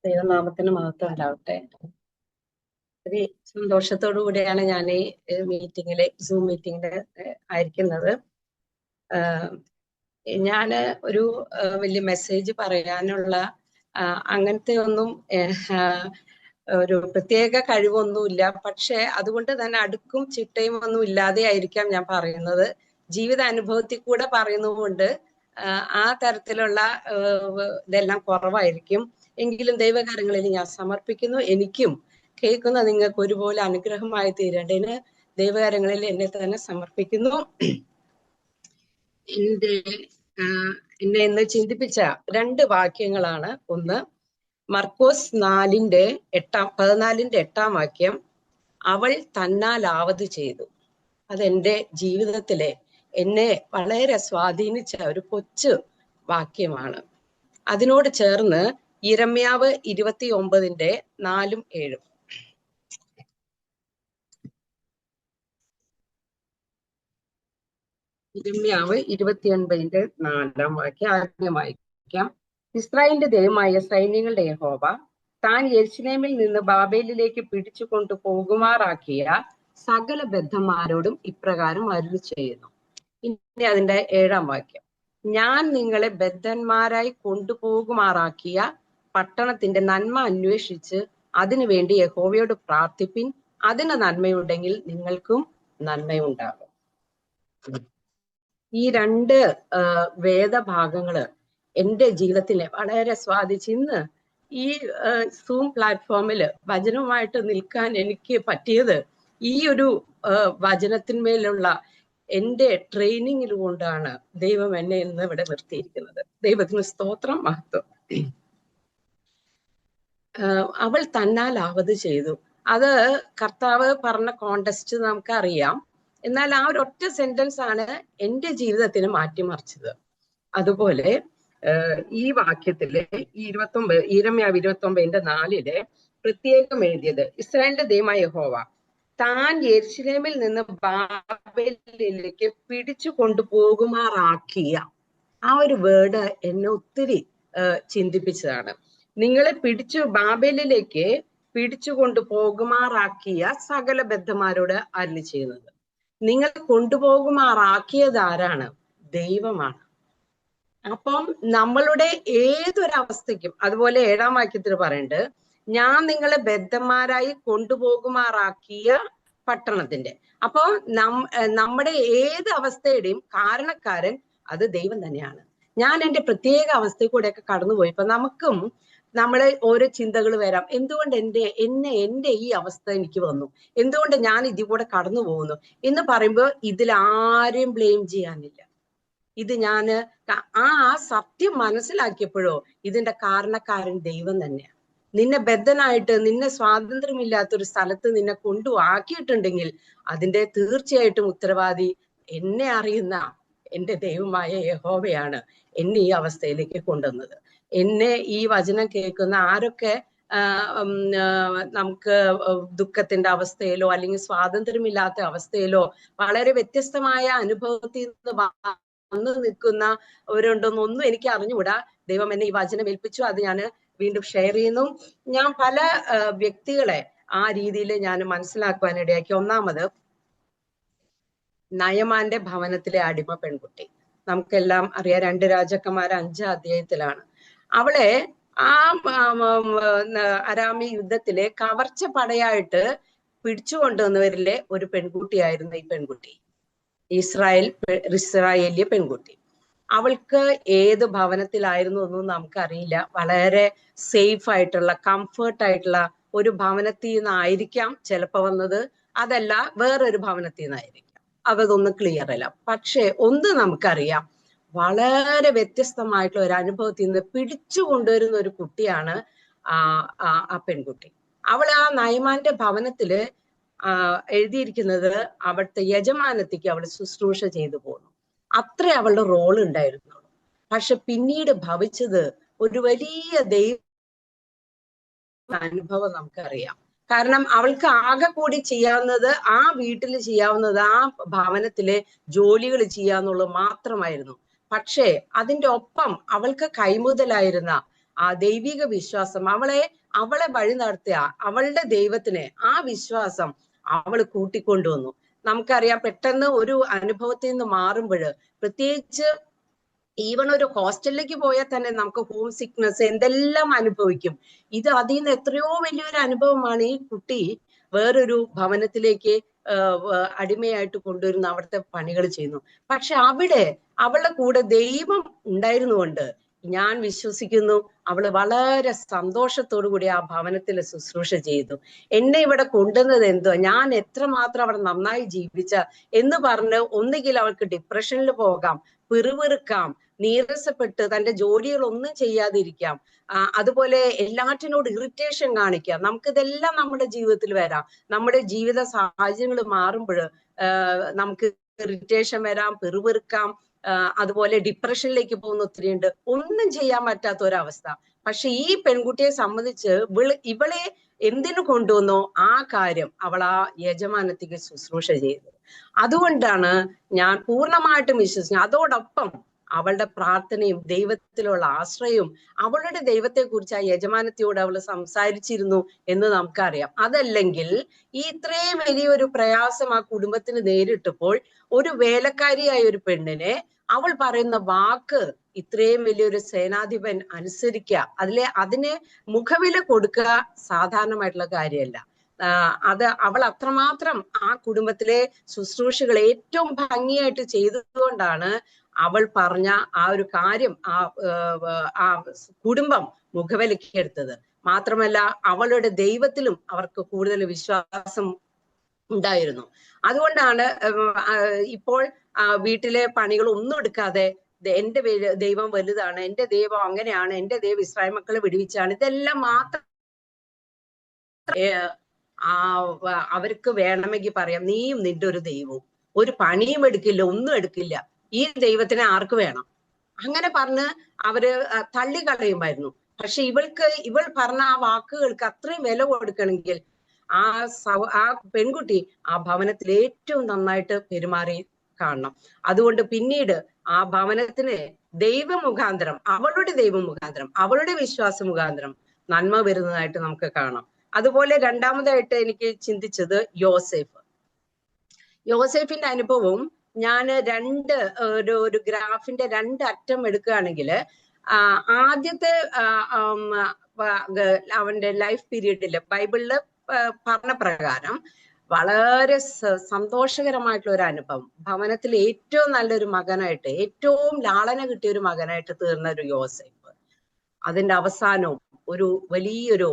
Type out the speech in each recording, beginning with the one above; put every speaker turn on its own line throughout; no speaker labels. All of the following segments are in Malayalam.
ദൈവനാമത്തിന് മഹത്വം ഉണ്ടാവട്ടെ. ഒരു സന്തോഷത്തോടു കൂടിയാണ് ഞാൻ ഈ സൂം മീറ്റിങ്ങില് ആയിരിക്കുന്നത്. ഞാന് ഒരു വലിയ മെസ്സേജ് പറയാനുള്ള അങ്ങനത്തെ ഒന്നും ഒരു പ്രത്യേക കഴിവൊന്നുമില്ല. പക്ഷെ അതുകൊണ്ട് തന്നെ അടുക്കും ചിട്ടയും ഒന്നും ഇല്ലാതെ ആയിരിക്കാം ഞാൻ പറയുന്നത്. ജീവിത അനുഭവത്തിൽ കൂടെ പറയുന്നതുകൊണ്ട് ആ തരത്തിലുള്ള ഇതെല്ലാം കുറവായിരിക്കും. എങ്കിലും ദൈവകാര്യങ്ങളിൽ ഞാൻ സമർപ്പിക്കുന്നു. എനിക്കും കേൾക്കുന്ന നിങ്ങൾക്ക് ഒരുപോലെ അനുഗ്രഹമായി തീരേണ്ടതിന് ദൈവകാര്യങ്ങളിൽ എന്നെ തന്നെ സമർപ്പിക്കുന്നു. എന്നെ ഇന്ന് ചിന്തിപ്പിച്ച 2 വാക്യങ്ങളാണ്. ഒന്ന്, മർക്കോസ് 14:8 വാക്യം, അവൾ തന്നാലാവത് ചെയ്തു. അതെന്റെ ജീവിതത്തിലെ എന്നെ വളരെ സ്വാധീനിച്ച ഒരു കൊച്ചു വാക്യമാണ്. അതിനോട് ചേർന്ന് യിരെമ്യാവ് 29:4-7. യിരെമ്യാവ് 29:4 വാക്യം ആദ്യം വായിക്കാം. ഇസ്രായേലിന്റെ ദൈവമായ സൈന്യങ്ങളുടെ യഹോവ താൻ യെരൂശലേമിൽ നിന്ന് ബാബേലിലേക്ക് പിടിച്ചു കൊണ്ടു പോകുമാറാക്കിയ സകല ബദ്ധന്മാരോടും ഇപ്രകാരം അരുളി ചെയ്യുന്നു. ഇനി അതിന്റെ 7 വാക്യം, ഞാൻ നിങ്ങളെ ബദ്ധന്മാരായി കൊണ്ടുപോകുമാറാക്കിയ പട്ടണത്തിന്റെ നന്മ അന്വേഷിച്ച് അതിനുവേണ്ടി യഹോവയോട് പ്രാർത്ഥിപ്പിൻ, അതിന് നന്മയുണ്ടെങ്കിൽ നിങ്ങൾക്കും നന്മയുണ്ടാകും. ഈ 2 വേദഭാഗങ്ങള് എൻ്റെ ജീവിതത്തിലെ വളരെ സ്വാധീനിച്ച് ഇന്ന് ഈ സൂം പ്ലാറ്റ്ഫോമില് വചനവുമായിട്ട് നിൽക്കാൻ എനിക്ക് പറ്റിയത് ഈ ഒരു വചനത്തിന്മേലുള്ള എൻ്റെ ട്രെയിനിങ്ങിൽ കൊണ്ടാണ് ദൈവം എന്നെ ഇന്ന് ഇവിടെ നിർത്തിയിരിക്കുന്നത്. ദൈവത്തിന് സ്തോത്രം, മഹത്വം. അവൾ തന്നാലാവത് ചെയ്തു. അത് കർത്താവ് പറഞ്ഞ കോണ്ടെക്സ്റ്റ് നമുക്കറിയാം. എന്നാൽ ആ ഒരൊറ്റ സെന്റൻസ് ആണ് എൻ്റെ ജീവിതത്തിന് മാറ്റിമറിച്ചത്. അതുപോലെ ഈ വാക്യത്തില് യിരെമ്യാവ് 29:4 പ്രത്യേകം എഴുതിയത്, ഇസ്രായേലിന്റെ ദൈവമായ യഹോവ താൻ യെരൂശലേമിൽ നിന്ന് ബാബേലിലേക്ക് പിടിച്ചു കൊണ്ടുപോകുമാറാക്കിയ ആ ഒരു വേർഡ് എന്നെ ഒത്തിരി ചിന്തിപ്പിച്ചതാണ്. നിങ്ങളെ ബാബേലിലേക്ക് പിടിച്ചു കൊണ്ടുപോകുമാറാക്കിയ സകല ബദ്ധന്മാരോട് അരുളി ചെയ്യുന്നത്. നിങ്ങൾ കൊണ്ടുപോകുമാറാക്കിയത് ആരാണ്? ദൈവമാണ്. അപ്പം നമ്മളുടെ ഏതൊരവസ്ഥയ്ക്കും, അതുപോലെ 7 വാക്യത്തിൽ പറയുന്നുണ്ട്, ഞാൻ നിങ്ങളെ ബദ്ധന്മാരായി കൊണ്ടുപോകുമാറാക്കിയ പട്ടണത്തിന്റെ. അപ്പൊ നമ്മുടെ ഏത് അവസ്ഥയുടെയും കാരണക്കാരൻ അത് ദൈവം തന്നെയാണ്. ഞാൻ എൻ്റെ പ്രത്യേക അവസ്ഥയിൽ കൂടെയൊക്കെ കടന്നുപോയപ്പോ നമുക്കും നമ്മളെ ഓരോ ചിന്തകൾ വരാം. എന്തുകൊണ്ട് എന്റെ ഈ അവസ്ഥ എനിക്ക് വന്നു, എന്തുകൊണ്ട് ഞാൻ ഇതിൽ കൂടെ കടന്നു പോകുന്നു എന്ന് പറയുമ്പോൾ ഇതിൽ ആരെയും ബ്ലെയിം ചെയ്യാനില്ല. ഇത് ഞാന് ആ സത്യം മനസ്സിലാക്കിയപ്പോഴോ ഇതിന്റെ കാരണക്കാരൻ ദൈവം തന്നെയാണ്. നിന്നെ ബദ്ധനായിട്ട്, നിന്നെ സ്വാതന്ത്ര്യമില്ലാത്തൊരു സ്ഥലത്ത് നിന്നെ കൊണ്ടുവാക്കിയിട്ടുണ്ടെങ്കിൽ അതിന്റെ തീർച്ചയായിട്ടും ഉത്തരവാദി എന്നെ അറിയുന്ന എൻ്റെ ദൈവമായ യഹോവയാണ് എന്നെ ഈ അവസ്ഥയിലേക്ക് കൊണ്ടുവന്നത്. എന്നെ ഈ വചനം കേൾക്കുന്ന ആരൊക്കെ നമുക്ക് ദുഃഖത്തിന്റെ അവസ്ഥയിലോ അല്ലെങ്കിൽ സ്വാതന്ത്ര്യമില്ലാത്ത അവസ്ഥയിലോ വളരെ വ്യത്യസ്തമായ അനുഭവത്തിൽ നിന്ന് വന്നു നിൽക്കുന്നവരുണ്ടെന്നൊന്നും എനിക്ക് അറിഞ്ഞുകൂടാ. ദൈവം എന്നെ ഈ വചനം ഏൽപ്പിച്ചു, അത് ഞാൻ വീണ്ടും ഷെയർ ചെയ്യുന്നു. ഞാൻ പല വ്യക്തികളെ ആ രീതിയിൽ ഞാൻ മനസ്സിലാക്കുവാനിടയാക്കി. ഒന്നാമത്, നയമാന്റെ ഭവനത്തിലെ അടിമ പെൺകുട്ടി. നമുക്കെല്ലാം അറിയാം, 2 രാജാക്കന്മാർ 5 അധ്യായത്തിലാണ്. അവളെ ആ അരാമി യുദ്ധത്തിലെ കവർച്ച പടയായിട്ട് പിടിച്ചു കൊണ്ടുവന്നവരിലെ ഒരു പെൺകുട്ടിയായിരുന്നു ഈ പെൺകുട്ടി. ഇസ്രായേലിയ പെൺകുട്ടി. അവൾക്ക് ഏത് ഭവനത്തിലായിരുന്നു ഒന്നും നമുക്കറിയില്ല. വളരെ സേഫ് ആയിട്ടുള്ള, കംഫർട്ട് ആയിട്ടുള്ള ഒരു ഭവനത്തിൽ നിന്നായിരിക്കാം ചിലപ്പോ വന്നത്, അതല്ല വേറൊരു ഭവനത്തിൽ നിന്നായിരിക്കാം. അതൊന്നും ക്ലിയർ അല്ല. പക്ഷെ ഒന്ന് നമുക്കറിയാം, വളരെ വ്യത്യസ്തമായിട്ടുള്ള ഒരു അനുഭവത്തിൽ നിന്ന് പിടിച്ചു കൊണ്ടുവരുന്ന ഒരു കുട്ടിയാണ് ആ പെൺകുട്ടി. അവൾ ആ നയമാന്റെ ഭവനത്തില് എഴുതിയിരിക്കുന്നത് അവിടുത്തെ യജമാനത്തിക്ക് അവൾ ശുശ്രൂഷ ചെയ്തു പോന്നു. അത്രേ അവളുടെ റോൾ ഉണ്ടായിരുന്നുള്ളൂ. പക്ഷെ പിന്നീട് ഭവിച്ചത് ഒരു വലിയ ദൈവ അനുഭവം നമുക്കറിയാം. കാരണം അവൾക്ക് ആകെ കൂടി ചെയ്യാവുന്നത്, ആ വീട്ടിൽ ചെയ്യാവുന്നത്, ആ ഭവനത്തിലെ ജോലികൾ ചെയ്യാന്നുള്ളത് മാത്രമായിരുന്നു. പക്ഷേ അതിന്റെ ഒപ്പം അവൾക്ക് കൈമുതലായിരുന്ന ആ ദൈവിക വിശ്വാസം അവളെ വഴി നടത്തിയ അവളുടെ ദൈവത്തിനെ ആ വിശ്വാസം അവള് കൂട്ടിക്കൊണ്ടുവന്നു. നമുക്കറിയാം, പെട്ടെന്ന് ഒരു അനുഭവത്തിൽ നിന്ന് മാറുമ്പോൾ, പ്രത്യേകിച്ച് ഈവൺ ഒരു ഹോസ്റ്റലിലേക്ക് പോയാൽ തന്നെ നമുക്ക് ഹോം സിക്നസ് എന്തെല്ലാം അനുഭവിക്കും. അതിൽ നിന്ന് എത്രയോ വലിയൊരു അനുഭവമാണ് ഈ കുട്ടി വേറൊരു ഭവനത്തിലേക്ക് അടിമയായിട്ട് കൊണ്ടുവരുന്ന അവിടുത്തെ പണികൾ ചെയ്യുന്നു. പക്ഷെ അവളുടെ കൂടെ ദൈവം ഉണ്ടായിരുന്നുകൊണ്ട് ഞാൻ വിശ്വസിക്കുന്നു അവള് വളരെ സന്തോഷത്തോടു കൂടി ആ ഭവനത്തിൽ ശുശ്രൂഷ ചെയ്തു. എന്നെ ഇവിടെ കൊണ്ടുവന്നത് എന്തോ, ഞാൻ എത്രമാത്രം അവിടെ നന്നായി ജീവിച്ച എന്ന് പറഞ്ഞ് ഒന്നുകിൽ അവൾക്ക് ഡിപ്രഷനിൽ പോകാം, പിറുപിറുക്കാം, നീരസപ്പെട്ട് തന്റെ ജോലികളൊന്നും ചെയ്യാതിരിക്കാം, അതുപോലെ എല്ലാറ്റിനോട് ഇറിറ്റേഷൻ കാണിക്കാം. നമുക്കിതെല്ലാം നമ്മുടെ ജീവിതത്തിൽ വരാം. നമ്മുടെ ജീവിത സാഹചര്യങ്ങൾ മാറുമ്പോൾ നമുക്ക് ഇറിറ്റേഷൻ വരാം, പിറുപിറുക്കാം, അതുപോലെ ഡിപ്രഷനിലേക്ക് പോകുന്ന ഒത്തിരിയുണ്ട്. ഒന്നും ചെയ്യാൻ പറ്റാത്ത ഒരവസ്ഥ. പക്ഷെ ഈ പെൺകുട്ടിയെ സംബന്ധിച്ച് ഇവളെ എന്തിനു കൊണ്ടുവന്നോ ആ കാര്യം അവൾ ആ യജമാനത്തിക്ക് ശുശ്രൂഷ ചെയ്തു. അതുകൊണ്ടാണ് ഞാൻ പൂർണ്ണമായിട്ടും വിശ്വസിക്കുന്നത്. അതോടൊപ്പം അവളുടെ പ്രാർത്ഥനയും ദൈവത്തിലുള്ള ആശ്രയവും, അവളുടെ ദൈവത്തെ കുറിച്ച് ആ യജമാനത്തിയോട് അവൾ സംസാരിച്ചിരുന്നു എന്ന് നമുക്കറിയാം. അതല്ലെങ്കിൽ ഈ ഇത്രയും വലിയൊരു പ്രയാസം ആ കുടുംബത്തിന് നേരിട്ടപ്പോൾ ഒരു വേലക്കാരിയായ ഒരു പെണ്ണിനെ അവൾ പറയുന്ന വാക്ക് ഇത്രയും വലിയൊരു സേനാധിപൻ അനുസരിക്കുക, അതിന് മുഖവില കൊടുക്കുക സാധാരണമായിട്ടുള്ള കാര്യമല്ല. അവൾ അത്രമാത്രം ആ കുടുംബത്തിലെ ശുശ്രൂഷകൾ ഏറ്റവും ഭംഗിയായിട്ട് ചെയ്തതുകൊണ്ടാണ് അവൾ പറഞ്ഞ ആ ഒരു കാര്യം ആ കുടുംബം മുഖവിലക്കെടുത്തത്. മാത്രമല്ല അവളുടെ ദൈവത്തിലും അവർക്ക് കൂടുതൽ വിശ്വാസം ഉണ്ടായിരുന്നു. അതുകൊണ്ടാണ് ഇപ്പോൾ വീട്ടിലെ പണികൾ ഒന്നും എടുക്കാതെ എന്റെ ദൈവം വലുതാണ്, എന്റെ ദൈവം അങ്ങനെയാണ്, എന്റെ ദൈവം ഇസ്രായേൽ മക്കളെ വിടുവിച്ചാണ്, ഇതെല്ലാം മാത്രം അവർക്ക് വേണമെങ്കിൽ പറയാം, നീയും നിന്റെ ഒരു ദൈവവും ഒരു പണിയും എടുക്കില്ല, ഒന്നും എടുക്കില്ല, ഈ ദൈവത്തിനെ ആർക്ക് വേണം, അങ്ങനെ പറഞ്ഞ് അവര് തള്ളിക്കളയുമായിരുന്നു. പക്ഷെ ഇവൾ പറഞ്ഞ ആ വാക്കുകൾക്ക് അത്രയും വില കൊടുക്കണമെങ്കിൽ ആ പെൺകുട്ടി ആ ഭവനത്തിൽ ഏറ്റവും നന്നായിട്ട് പെരുമാറി കാണണം. അതുകൊണ്ട് പിന്നീട് ആ ഭവനത്തിന് ദൈവമുഖാന്തരം, അവളുടെ ദൈവമുഖാന്തരം, അവളുടെ വിശ്വാസ മുഖാന്തരം നന്മ വരുന്നതായിട്ട് നമുക്ക് കാണാം. അതുപോലെ രണ്ടാമതായിട്ട് എനിക്ക് ചിന്തിച്ചത് യോസേഫിന്റെ അനുഭവവും ഞാൻ ഒരു ഗ്രാഫിന്റെ രണ്ട് അറ്റം എടുക്കുകയാണെങ്കിൽ, ആദ്യത്തെ അവന്റെ ലൈഫ് പീരീഡില് ബൈബിളില് പറഞ്ഞ പ്രകാരം വളരെ സന്തോഷകരമായിട്ടുള്ള ഒരു അനുഭവം, ഭവനത്തിൽ ഏറ്റവും നല്ലൊരു മകനായിട്ട്, ഏറ്റവും ലാളന കിട്ടിയ ഒരു മകനായിട്ട് തീർന്ന ഒരു യോസേഫ്, അതിന്റെ അവസാനവും ഒരു വലിയൊരു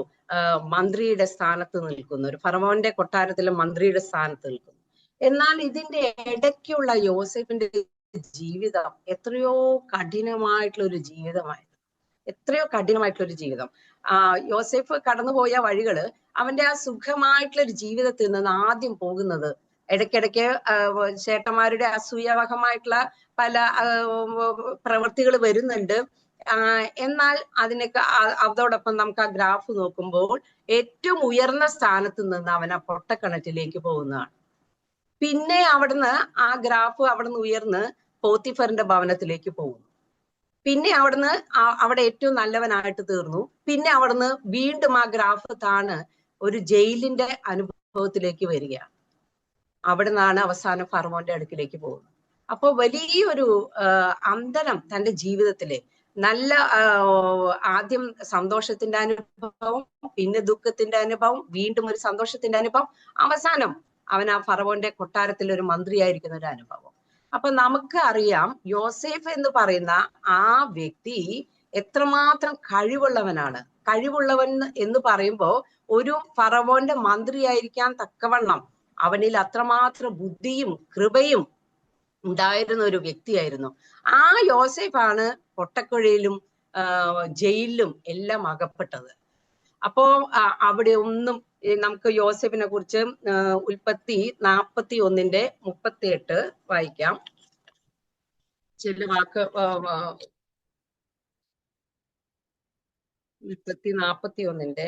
മന്ത്രിയുടെ സ്ഥാനത്ത് നിൽക്കുന്നു, ഒരു ഫറവോന്റെ കൊട്ടാരത്തിലെ മന്ത്രിയുടെ സ്ഥാനത്ത് നിൽക്കുന്നു. എന്നാൽ ഇതിന്റെ ഇടയ്ക്കുള്ള യോസേഫിന്റെ ജീവിതം എത്രയോ കഠിനമായിട്ടുള്ള ഒരു ജീവിതമായിരുന്നു, എത്രയോ കഠിനമായിട്ടുള്ള ഒരു ജീവിതം. യോസേഫ് കടന്നുപോയ വഴികള് അവന്റെ ആ സുഖമായിട്ടുള്ള ഒരു ജീവിതത്തിൽ നിന്ന് ആദ്യം പോകുന്നത്, ഇടയ്ക്കിടയ്ക്ക് ചേട്ടന്മാരുടെ അസൂയാവഹമായിട്ടുള്ള പല പ്രവൃത്തികൾ വരുന്നുണ്ട്. എന്നാൽ അതോടൊപ്പം നമുക്ക് ആ ഗ്രാഫ് നോക്കുമ്പോൾ ഏറ്റവും ഉയർന്ന സ്ഥാനത്ത് നിന്ന് അവൻ ആ പൊട്ടക്കിണറ്റിലേക്ക് പോകുന്നതാണ്. പിന്നെ അവിടുന്ന് ആ ഗ്രാഫ് അവിടുന്ന് ഉയർന്ന് പോത്തിഫറിന്റെ ഭവനത്തിലേക്ക് പോകുന്നു. പിന്നെ അവിടെ ഏറ്റവും നല്ലവനായിട്ട് തീർന്നു. പിന്നെ അവിടുന്ന് വീണ്ടും ആ ഗ്രാഫ് താണ് ഒരു ജയിലിന്റെ അനുഭവത്തിലേക്ക് വരികയാണ്. അവിടെ നിന്നാണ് അവസാനം ഫറവോന്റെ അടുക്കിലേക്ക് പോകുന്നത്. അപ്പൊ വലിയൊരു അന്തരം തന്റെ ജീവിതത്തിലെ നല്ല ആദ്യം സന്തോഷത്തിന്റെ അനുഭവം, പിന്നെ ദുഃഖത്തിന്റെ അനുഭവം, വീണ്ടും ഒരു സന്തോഷത്തിന്റെ അനുഭവം, അവസാനം അവൻ ആ ഫറവോന്റെ കൊട്ടാരത്തിൽ ഒരു മന്ത്രിയായിരിക്കുന്ന ഒരു അനുഭവം. അപ്പൊ നമുക്ക് അറിയാം യോസേഫ് എന്ന് പറയുന്ന ആ വ്യക്തി എത്രമാത്രം കഴിവുള്ളവനാണ്. കഴിവുള്ളവൻ എന്ന് പറയുമ്പോൾ ഒരു ഫറവോന്റെ മന്ത്രിയായിരിക്കാൻ തക്കവണ്ണം അവനിൽ അത്രമാത്രം ബുദ്ധിയും കൃപയും ഉണ്ടായിരുന്ന ഒരു വ്യക്തിയായിരുന്നു. ആ യോസേഫാണ് പൊട്ടക്കുഴയിലും ജയിലിലും എല്ലാം അകപ്പെട്ടത്. അപ്പോ അവിടെ ഒന്നും നമുക്ക് യോസേഫിനെ കുറിച്ച് ഉൽപ്പത്തി 41:38 വായിക്കാം. ചില വാക്ക് ഉൽപ്പത്തി 41:38,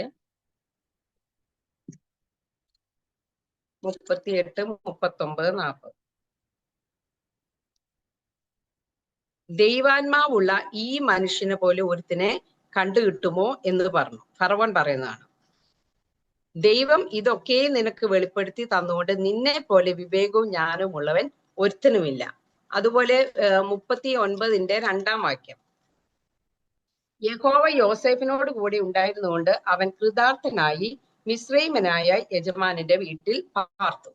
39, 40. ദൈവാത്മാവുള്ള ഈ മനുഷ്യനെ പോലെ ഒരുത്തിനെ കണ്ടുകിട്ടുമോ എന്ന് പറഞ്ഞു. ഫറവോൻ പറയുന്നതാണ്, ദൈവം ഇതൊക്കെ നിനക്ക് വെളിപ്പെടുത്തി തന്നുകൊണ്ട് നിന്നെ പോലെ വിവേകവും ജ്ഞാനവും ഉള്ളവൻ ഒരുത്തനുമില്ല. അതുപോലെ 39 2 വാക്യം, യഹോവ യോസേഫിനോട് കൂടി ഉണ്ടായിരുന്നുകൊണ്ട് അവൻ കൃതാർത്ഥനായി മിസ്രൈമനായ യജമാനന്റെ വീട്ടിൽ പാർത്തു.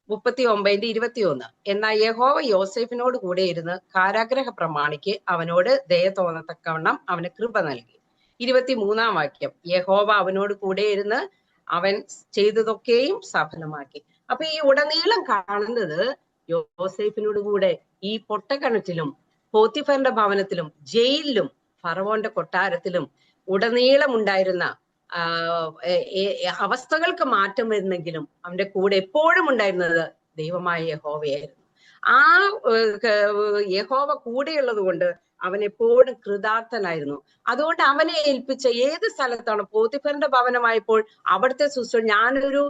39 21, എന്നാൽ യഹോവ യോസേഫിനോട് കൂടെ ഇരുന്ന് കാരാഗ്രഹ പ്രമാണിക്ക് അവനോട് ദയ തോന്നത്തക്കവണ്ണം അവന് കൃപ നൽകി. 23 വാക്യം, യഹോവ അവനോട് കൂടെ ഇരുന്ന് അവൻ ചെയ്തതൊക്കെയും സഫലമാക്കി. അപ്പൊ ഈ ഉടനീളം കാണുന്നത് യോസേഫിനോട് കൂടെ ഈ പൊട്ടക്കിണറ്റിലും പോത്തിഫറിന്റെ ഭവനത്തിലും ജയിലിലും ഫറവോന്റെ കൊട്ടാരത്തിലും ഉടനീളം ഉണ്ടായിരുന്ന അവസ്ഥകൾക്ക് മാറ്റം വരുന്നെങ്കിലും അവന്റെ കൂടെ എപ്പോഴും ഉണ്ടായിരുന്നത് ദൈവമായ യഹോവയായിരുന്നു. ആ യഹോവ കൂടെയുള്ളത് കൊണ്ട് അവൻ എപ്പോഴും കൃതാർത്ഥനായിരുന്നു. അതുകൊണ്ട് അവനെ ഏൽപ്പിച്ച ഏത് സ്ഥലത്താണ്, പോത്തിഫറിന്റെ ഭവനമായപ്പോൾ അവിടുത്തെ ഞാനൊരു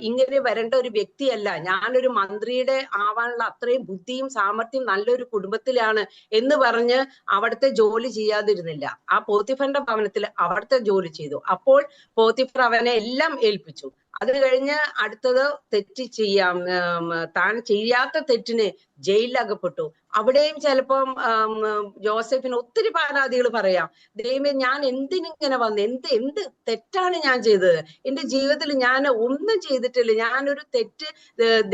ഇങ്ങനെ വരേണ്ട ഒരു വ്യക്തിയല്ല, ഞാനൊരു മന്ത്രിയുടെ ആവാനുള്ള അത്രയും ബുദ്ധിയും സാമർഥ്യം നല്ലൊരു കുടുംബത്തിലാണ് എന്ന് പറഞ്ഞ് അവിടുത്തെ ജോലി ചെയ്യാതിരുന്നില്ല. ആ പോത്തിഫറിന്റെ ഭവനത്തിൽ അവിടുത്തെ ജോലി ചെയ്തു. അപ്പോൾ പോത്തിഫർ അവനെ എല്ലാം ഏൽപ്പിച്ചു. അത് കഴിഞ്ഞ് അടുത്തത് തെറ്റ് ചെയ്യാം, താൻ ചെയ്യാത്ത തെറ്റിന് ജയിലിലകപ്പെട്ടു. അവിടെയും ചിലപ്പം ജോസഫിന് ഒത്തിരി പരാതികൾ പറയാം. ദൈവമേ, ഞാൻ എന്തിനിങ്ങനെ വന്ന്, എന്ത് തെറ്റാണ് ഞാൻ ചെയ്തത്? എന്റെ ജീവിതത്തിൽ ഞാൻ ഒന്നും ചെയ്തിട്ടില്ല, ഞാനൊരു തെറ്റ്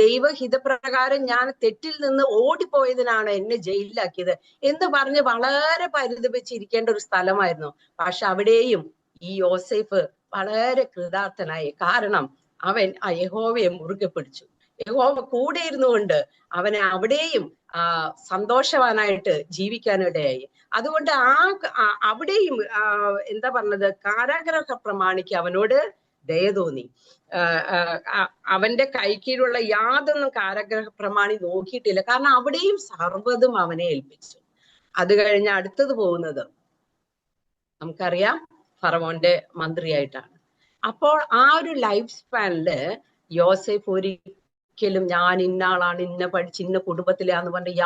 ദൈവഹിതപ്രകാരം ഞാൻ തെറ്റിൽ നിന്ന് ഓടിപ്പോയതിനാണ് എന്നെ ജയിലിലാക്കിയത് എന്ന് പറഞ്ഞ് വളരെ പരിതപിച്ചിരിക്കേണ്ട ഒരു സ്ഥലമായിരുന്നു. പക്ഷെ അവിടെയും ഈ യോസേഫ് വളരെ കൃതാർത്ഥനായി. കാരണം അവൻ ആ യഹോവയെ മുറുകെ പിടിച്ചു. യഹോവ കൂടെ ഇരുന്നുകൊണ്ട് അവനെ അവിടെയും സന്തോഷവാനായിട്ട് ജീവിക്കാനിടയായി. അതുകൊണ്ട് അവിടെയും എന്താ പറഞ്ഞത്, കാരാഗ്രഹ പ്രമാണിക്ക് അവനോട് ദയ തോന്നി. അവന്റെ കൈക്കീഴുള്ള യാതൊന്നും കാരാഗ്രഹ പ്രമാണി നോക്കിയിട്ടില്ല. കാരണം അവിടെയും സർവ്വതും അവനെ ഏൽപ്പിച്ചു. അത് കഴിഞ്ഞ് അടുത്തത് പോകുന്നത് നമുക്കറിയാം, ഫറവോന്റെ മന്ത്രിയായിട്ടാണ്. അപ്പോൾ ആ ഒരു ലൈഫ് സ്പാനില് യോസേഫ് ഒരിക്കലും ഞാൻ ഇന്നാളാണ്, ഇന്ന പഠിച്ച് ഇന്ന കുടുംബത്തിലാന്ന് പറഞ്ഞ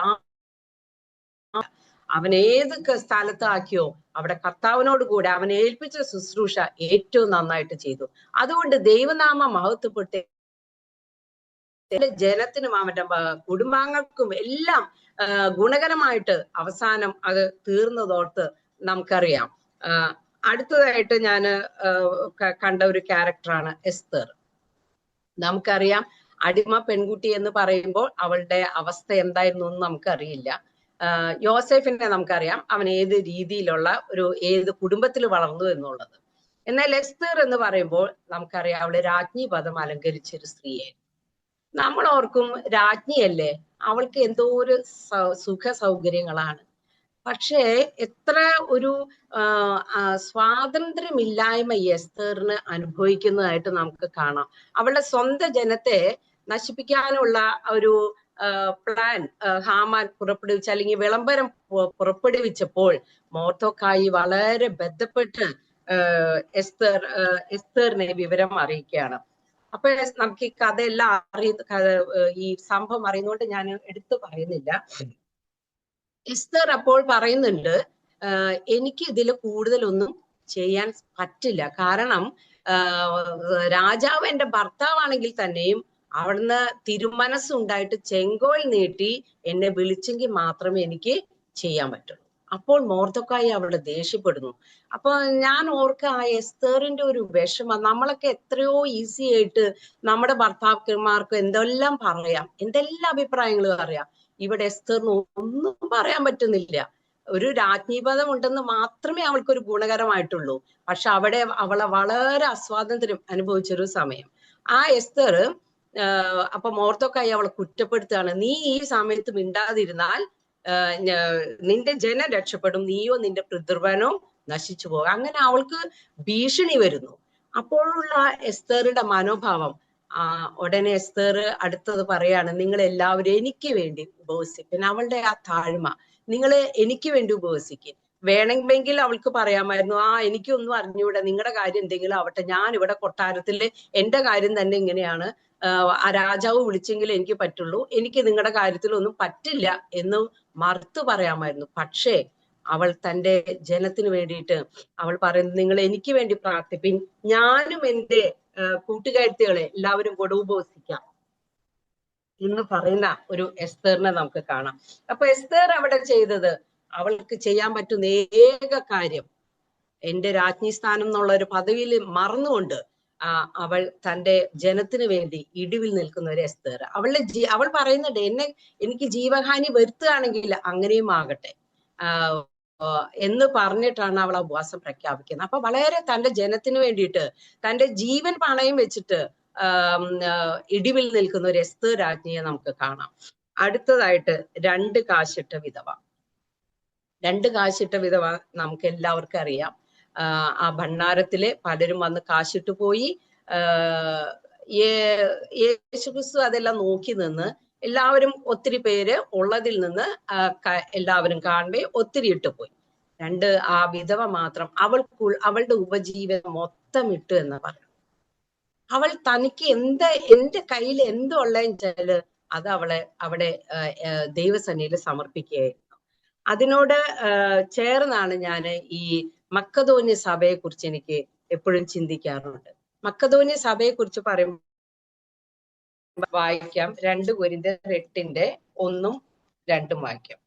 അവൻ ഏത് സ്ഥലത്താക്കിയോ അവിടെ കർത്താവിനോട് കൂടെ അവൻ ഏൽപ്പിച്ച ശുശ്രൂഷ ഏറ്റവും നന്നായിട്ട് ചെയ്തു. അതുകൊണ്ട് ദൈവനാമം മഹത്വപ്പെട്ട് ജനത്തിനും അവന്റെ കുടുംബാംഗങ്ങൾക്കും എല്ലാം ഗുണകരമായിട്ട് അവസാനം അത് തീർന്നതോർത്ത് നമുക്കറിയാം. അടുത്തതായിട്ട് ഞാൻ കണ്ട ഒരു ക്യാരക്ടറാണ് എസ്തർ. നമുക്കറിയാം, അടിമ പെൺകുട്ടി എന്ന് പറയുമ്പോൾ അവളുടെ അവസ്ഥ എന്തായിരുന്നു എന്ന് നമുക്കറിയില്ല. യോസേഫിനെ നമുക്കറിയാം, അവൻ ഏത് രീതിയിലുള്ള ഏത് കുടുംബത്തിൽ വളർന്നു എന്നുള്ളത്. എന്നാൽ എസ്തർ എന്ന് പറയുമ്പോൾ നമുക്കറിയാം, അവള് രാജ്ഞി പദം അലങ്കരിച്ചൊരു സ്ത്രീയായിരുന്നു. നമ്മൾ ഓർക്കും രാജ്ഞിയല്ലേ, അവൾക്ക് എന്തോ ഒരു സുഖ സൗകര്യങ്ങളാണ്. പക്ഷേ എത്ര ഒരു സ്വാതന്ത്ര്യമില്ലായ്മ എസ്തറിന് അനുഭവിക്കുന്നതായിട്ട് നമുക്ക് കാണാം. അവളുടെ സ്വന്തം ജനത്തെ നശിപ്പിക്കാനുള്ള ഒരു പ്ലാൻ ഹാമാൻ പുറപ്പെടുവിച്ച, അല്ലെങ്കിൽ വിളംബരം പുറപ്പെടുവിച്ചപ്പോൾ മോർദെഖായി വളരെ ബന്ധപ്പെട്ട് എസ്തറിനെ വിവരം അറിയിക്കുകയാണ്. അപ്പൊ നമുക്ക് ഈ കഥയെല്ലാം ഈ സംഭവം അറിയുന്നതുകൊണ്ട് ഞാൻ എടുത്തു പറയുന്നില്ല. എസ്തർ അപ്പോൾ പറയുന്നുണ്ട്, എനിക്ക് ഇതിൽ കൂടുതലൊന്നും ചെയ്യാൻ പറ്റില്ല. കാരണം രാജാവ് എന്റെ ഭർത്താവാണെങ്കിൽ തന്നെയും അവിടുന്ന് തിരുമനസ്സുണ്ടായിട്ട് ചെങ്കോൽ നീട്ടി എന്നെ വിളിച്ചെങ്കിൽ മാത്രമേ എനിക്ക് ചെയ്യാൻ പറ്റുള്ളൂ. അപ്പോൾ മോർദെഖായി അവിടെ ദേഷ്യപ്പെടുന്നു. അപ്പൊ ഞാൻ ഓർക്ക ആ എസ്തറിന്റെ ഒരു വിഷമം. നമ്മളൊക്കെ എത്രയോ ഈസി ആയിട്ട് നമ്മുടെ ഭർത്താക്കന്മാർക്ക് എന്തെല്ലാം പറയാം, എന്തെല്ലാം അഭിപ്രായങ്ങളും അറിയാം. ഇവിടെ എസ്തറിന് ഒന്നും പറയാൻ പറ്റുന്നില്ല. ഒരു രാജ്ഞീപദം ഉണ്ടെന്ന് മാത്രമേ അവൾക്കൊരു ഗുണകരമായിട്ടുള്ളൂ. പക്ഷെ അവിടെ അവളെ വളരെ അസ്വാതന്ത്ര്യം അനുഭവിച്ചൊരു സമയം. ആ എസ്തർ അപ്പൊ മോർദെഖായി അവളെ കുറ്റപ്പെടുത്തുകയാണ്, നീ ഈ സമയത്ത് മിണ്ടാതിരുന്നാൽ നിന്റെ ജനം രക്ഷപ്പെടും, നീയോ നിന്റെ പിതൃവനോ നശിച്ചു പോകും. അങ്ങനെ അവൾക്ക് ഭീഷണി വരുന്നു. അപ്പോഴുള്ള എസ്തറിന്റെ മനോഭാവം, ഉടനെ എസ്തർ അടുത്തത് പറയാണ്, നിങ്ങൾ എല്ലാവരും എനിക്ക് വേണ്ടി ഉപവസിക്കും. അവളുടെ ആ താഴ്മ, നിങ്ങൾ എനിക്ക് വേണ്ടി ഉപവസിക്കും. വേണമെങ്കിൽ അവൾക്ക് പറയാമായിരുന്നു, എനിക്കൊന്നും അറിഞ്ഞൂടെ, നിങ്ങളുടെ കാര്യം എന്തെങ്കിലും ആവട്ടെ, ഞാൻ ഇവിടെ കൊട്ടാരത്തില് എന്റെ കാര്യം തന്നെ ഇങ്ങനെയാണ്, ആ രാജാവ് വിളിച്ചെങ്കിൽ എനിക്ക് പറ്റുള്ളൂ, എനിക്ക് നിങ്ങളുടെ കാര്യത്തിലൊന്നും പറ്റില്ല എന്ന് മറുത്തു പറയാമായിരുന്നു. പക്ഷേ അവൾ തന്റെ ജനത്തിന് വേണ്ടിയിട്ട് അവൾ പറയുന്നത്, നിങ്ങൾ എനിക്ക് വേണ്ടി പ്രാർത്ഥിപ്പിൻ, ഞാനും എന്റെ കൂട്ടുകാരികളെ എല്ലാവരും കൂടെ ഉപവസിക്കാം എന്ന് പറയുന്ന ഒരു എസ്തേറിനെ നമുക്ക് കാണാം. അപ്പൊ എസ്തേർ അവിടെ ചെയ്തത്, അവൾക്ക് ചെയ്യാൻ പറ്റുന്ന ഏക കാര്യം, എന്റെ രാജ്ഞി സ്ഥാനം എന്നുള്ള ഒരു പദവിയിൽ മറന്നുകൊണ്ട് അവൾ തന്റെ ജനത്തിന് വേണ്ടി ഇടിവിൽ നിൽക്കുന്ന ഒരു എസ്തേർ. അവൾ പറയുന്നുണ്ട്, എനിക്ക് ജീവഹാനി വരുത്തുകയാണെങ്കിൽ അങ്ങനെയും ആകട്ടെ എന്ന് പറഞ്ഞിട്ടാണ് അവൾ ആ ഉപവാസം പ്രഖ്യാപിക്കുന്നത്. അപ്പൊ വളരെ തന്റെ ജനത്തിന് വേണ്ടിയിട്ട് തന്റെ ജീവൻ പണയം വെച്ചിട്ട് ഇടിവിൽ നിൽക്കുന്ന ഒരു എസ്തേർ രാജ്ഞിയെ നമുക്ക് കാണാം. അടുത്തതായിട്ട് 2 കാശിട്ട വിധവ. 2 കാശിട്ട വിധവ നമുക്ക് എല്ലാവർക്കും അറിയാം. ആ ഭണ്ഡാരത്തില് പലരും വന്ന് കാശിട്ട് പോയി. യേശുക്രിസ്തു അതെല്ലാം നോക്കി നിന്ന് എല്ലാവരും ഒത്തിരി പേര് ഉള്ളതിൽ നിന്ന് എല്ലാവരും കാണുമ്പോ ഒത്തിരി ഇട്ട് പോയി. ആ വിധവ മാത്രം അവളുടെ ഉപജീവനം മൊത്തം ഇട്ടു എന്ന് പറഞ്ഞു. അവൾ തനിക്ക് എന്റെ കയ്യിൽ എന്തുള്ളതെന്ന് വെച്ചാല് അത് അവിടെ ദൈവസന്നിധിയിൽ സമർപ്പിക്കുകയായിരുന്നു. അതിനോട് ചേർന്നാണ് ഞാൻ ഈ മക്കതോന്യ സഭയെ കുറിച്ച് എനിക്ക് എപ്പോഴും ചിന്തിക്കാറുണ്ട്. മക്കതോന്യ സഭയെ കുറിച്ച് പറയുമ്പോൾ വായിക്കാം, 2 കൊരിന്ത്യർ 8 1 2 വാക്യം.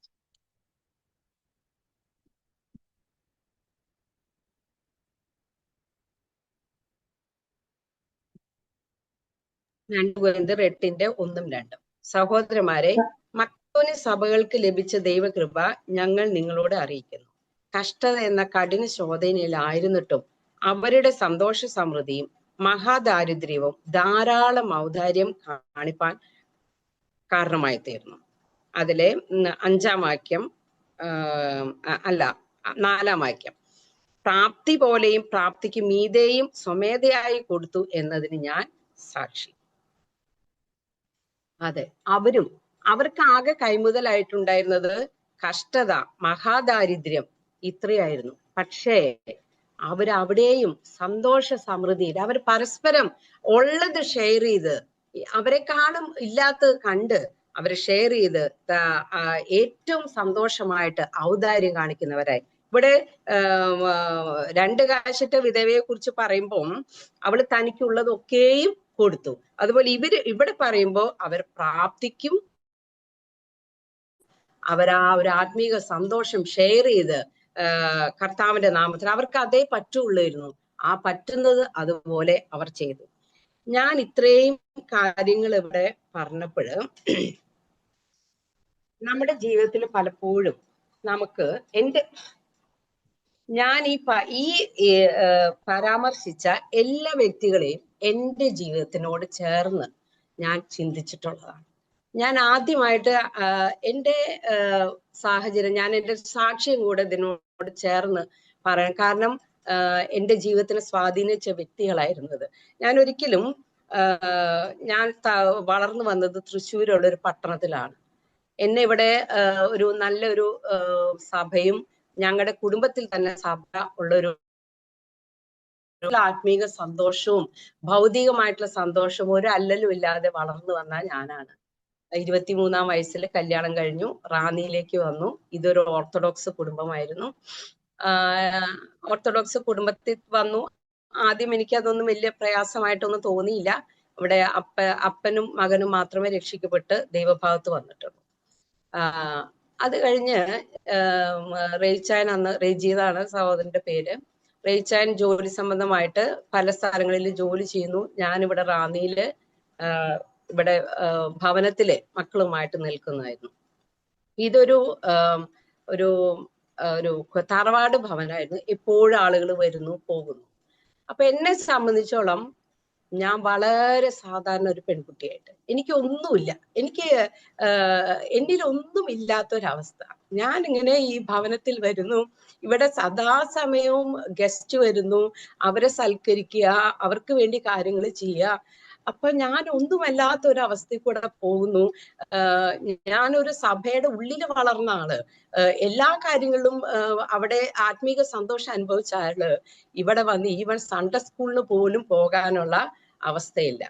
2 കൊരിന്ത്യർ 8 1 2. സഹോദരന്മാരെ, മക്കതോന്യ സഭകൾക്ക് ലഭിച്ച ദൈവകൃപ ഞങ്ങൾ നിങ്ങളോട് അറിയിക്കുന്നു. കഷ്ടത എന്ന കഠിന ശോധനയിലായിരുന്നിട്ടും അവരുടെ സന്തോഷ സമൃദ്ധിയും മഹാദാരിദ്ര്യവും ധാരാളം ഔദാര്യം കാണിപ്പാൻ കാരണമായി തീർന്നു. അതിലെ 5 വാക്യം 4 വാക്യം. പ്രാപ്തി പോലെയും പ്രാപ്തിക്ക് മീതെയും സ്വമേധയായി കൊടുത്തു എന്നതിന് ഞാൻ സാക്ഷി. അതെ, അവർക്ക് ആകെ കൈമുതലായിട്ടുണ്ടായിരുന്നത് കഷ്ടത, മഹാദാരിദ്ര്യം, ഇത്രയായിരുന്നു. പക്ഷേ അവരവിടെയും സന്തോഷ സമൃദ്ധിയിൽ അവർ പരസ്പരം ഉള്ളത് ഷെയർ ചെയ്ത്, അവരെക്കാളും ഇല്ലാത്തത് കണ്ട് അവരെ ഷെയർ ചെയ്ത് ഏറ്റവും സന്തോഷമായിട്ട് ഔദാര്യം കാണിക്കുന്നവരായി. ഇവിടെ 2 കാശിട്ട വിധവയെ കുറിച്ച് പറയുമ്പോൾ അവള് തനിക്കുള്ളതൊക്കെയും കൊടുത്തു. അതുപോലെ ഇവിടെ പറയുമ്പോൾ അവർ പ്രാപ്തിക്കും അവരാ ഒരു ആത്മീക സന്തോഷം ഷെയർ ചെയ്ത് കർത്താവിന്റെ നാമത്തിൽ അവർക്ക് അതേ പറ്റുള്ളായിരുന്നു. ആ പറ്റുന്നത് അതുപോലെ അവർ ചെയ്തു. ഞാൻ ഇത്രയും കാര്യങ്ങൾ ഇവിടെ പറഞ്ഞപ്പോൾ നമ്മുടെ ജീവിതത്തിൽ പലപ്പോഴും നമുക്ക് ഞാൻ ഈ പരാമർശിച്ച എല്ലാ വ്യക്തികളെയും എൻ്റെ ജീവിതത്തിനോട് ചേർന്ന് ഞാൻ ചിന്തിച്ചിട്ടുള്ളതാണ്. ഞാൻ ആദ്യമായിട്ട് എൻ്റെ സാഹചര്യം, ഞാൻ എൻ്റെ സാക്ഷ്യം കൂടെ ഇതിനോട് ചേർന്ന് പറയാം. കാരണം എൻ്റെ ജീവിതത്തിനെ സ്വാധീനിച്ച വ്യക്തികളായിരുന്നത്. ഞാൻ ഒരിക്കലും ഞാൻ വളർന്നു വന്നത് തൃശ്ശൂരുള്ള ഒരു പട്ടണത്തിലാണ്. എന്നെ ഇവിടെ ഒരു നല്ലൊരു സഭയും ഞങ്ങളുടെ കുടുംബത്തിൽ തന്നെ സഭ ഉള്ളൊരു ആത്മീക സന്തോഷവും ഭൗതികമായിട്ടുള്ള സന്തോഷവും ഒരു അല്ലലും ഇല്ലാതെ വളർന്നു വന്ന ഞാനാണ്. 23-ാം വയസ്സിൽ കല്യാണം കഴിഞ്ഞു, റാന്നിയിലേക്ക് വന്നു. ഇതൊരു ഓർത്തഡോക്സ് കുടുംബമായിരുന്നു. ഓർത്തഡോക്സ് കുടുംബത്തിൽ വന്നു. ആദ്യം എനിക്ക് അതൊന്നും വലിയ പ്രയാസമായിട്ടൊന്നും തോന്നിയില്ല. ഇവിടെ അപ്പനും മകനും മാത്രമേ രക്ഷിക്കപ്പെട്ട് ദൈവഭാഗത്ത് വന്നിട്ടുള്ളൂ. അത് കഴിഞ്ഞ് റേച്ചാൻ, അന്ന് റെജീതാണ് സഹോദരന്റെ പേര്, റേച്ചാൻ ജോലി സംബന്ധമായിട്ട് പല സ്ഥലങ്ങളിൽ ജോലി ചെയ്യുന്നു. ഞാനിവിടെ റാന്നിയില് ഇവിടെ ഭവനത്തിലെ മക്കളുമായിട്ട് നിൽക്കുന്നതായിരുന്നു. ഇതൊരു ഒരു ഒരു തറവാട് ഭവനായിരുന്നു. എപ്പോഴും ആളുകൾ വരുന്നു പോകുന്നു. അപ്പൊ എന്നെ സംബന്ധിച്ചോളം ഞാൻ വളരെ സാധാരണ ഒരു പെൺകുട്ടിയായിട്ട്, എനിക്കൊന്നുമില്ല, എന്നിൽ ഒന്നും ഇല്ലാത്തൊരവസ്ഥ. ഞാൻ ഇങ്ങനെ ഈ ഭവനത്തിൽ വരുന്നു, ഇവിടെ സദാസമയവും ഗസ്റ്റ് വരുന്നു, അവരെ സൽക്കരിക്കുക, അവർക്ക് വേണ്ടി കാര്യങ്ങൾ ചെയ്യുക. അപ്പൊ ഞാൻ ഒന്നുമല്ലാത്ത ഒരു അവസ്ഥയിൽ കൂടെ പോകുന്നു. ഞാനൊരു സഭയുടെ ഉള്ളിൽ വളർന്ന ആള്, എല്ലാ കാര്യങ്ങളിലും അവിടെ ആത്മീക സന്തോഷം അനുഭവിച്ച ആള് ഇവിടെ വന്ന് ഈവൻ സൺഡേ സ്കൂളിന് പോലും പോകാനുള്ള അവസ്ഥയില്ല.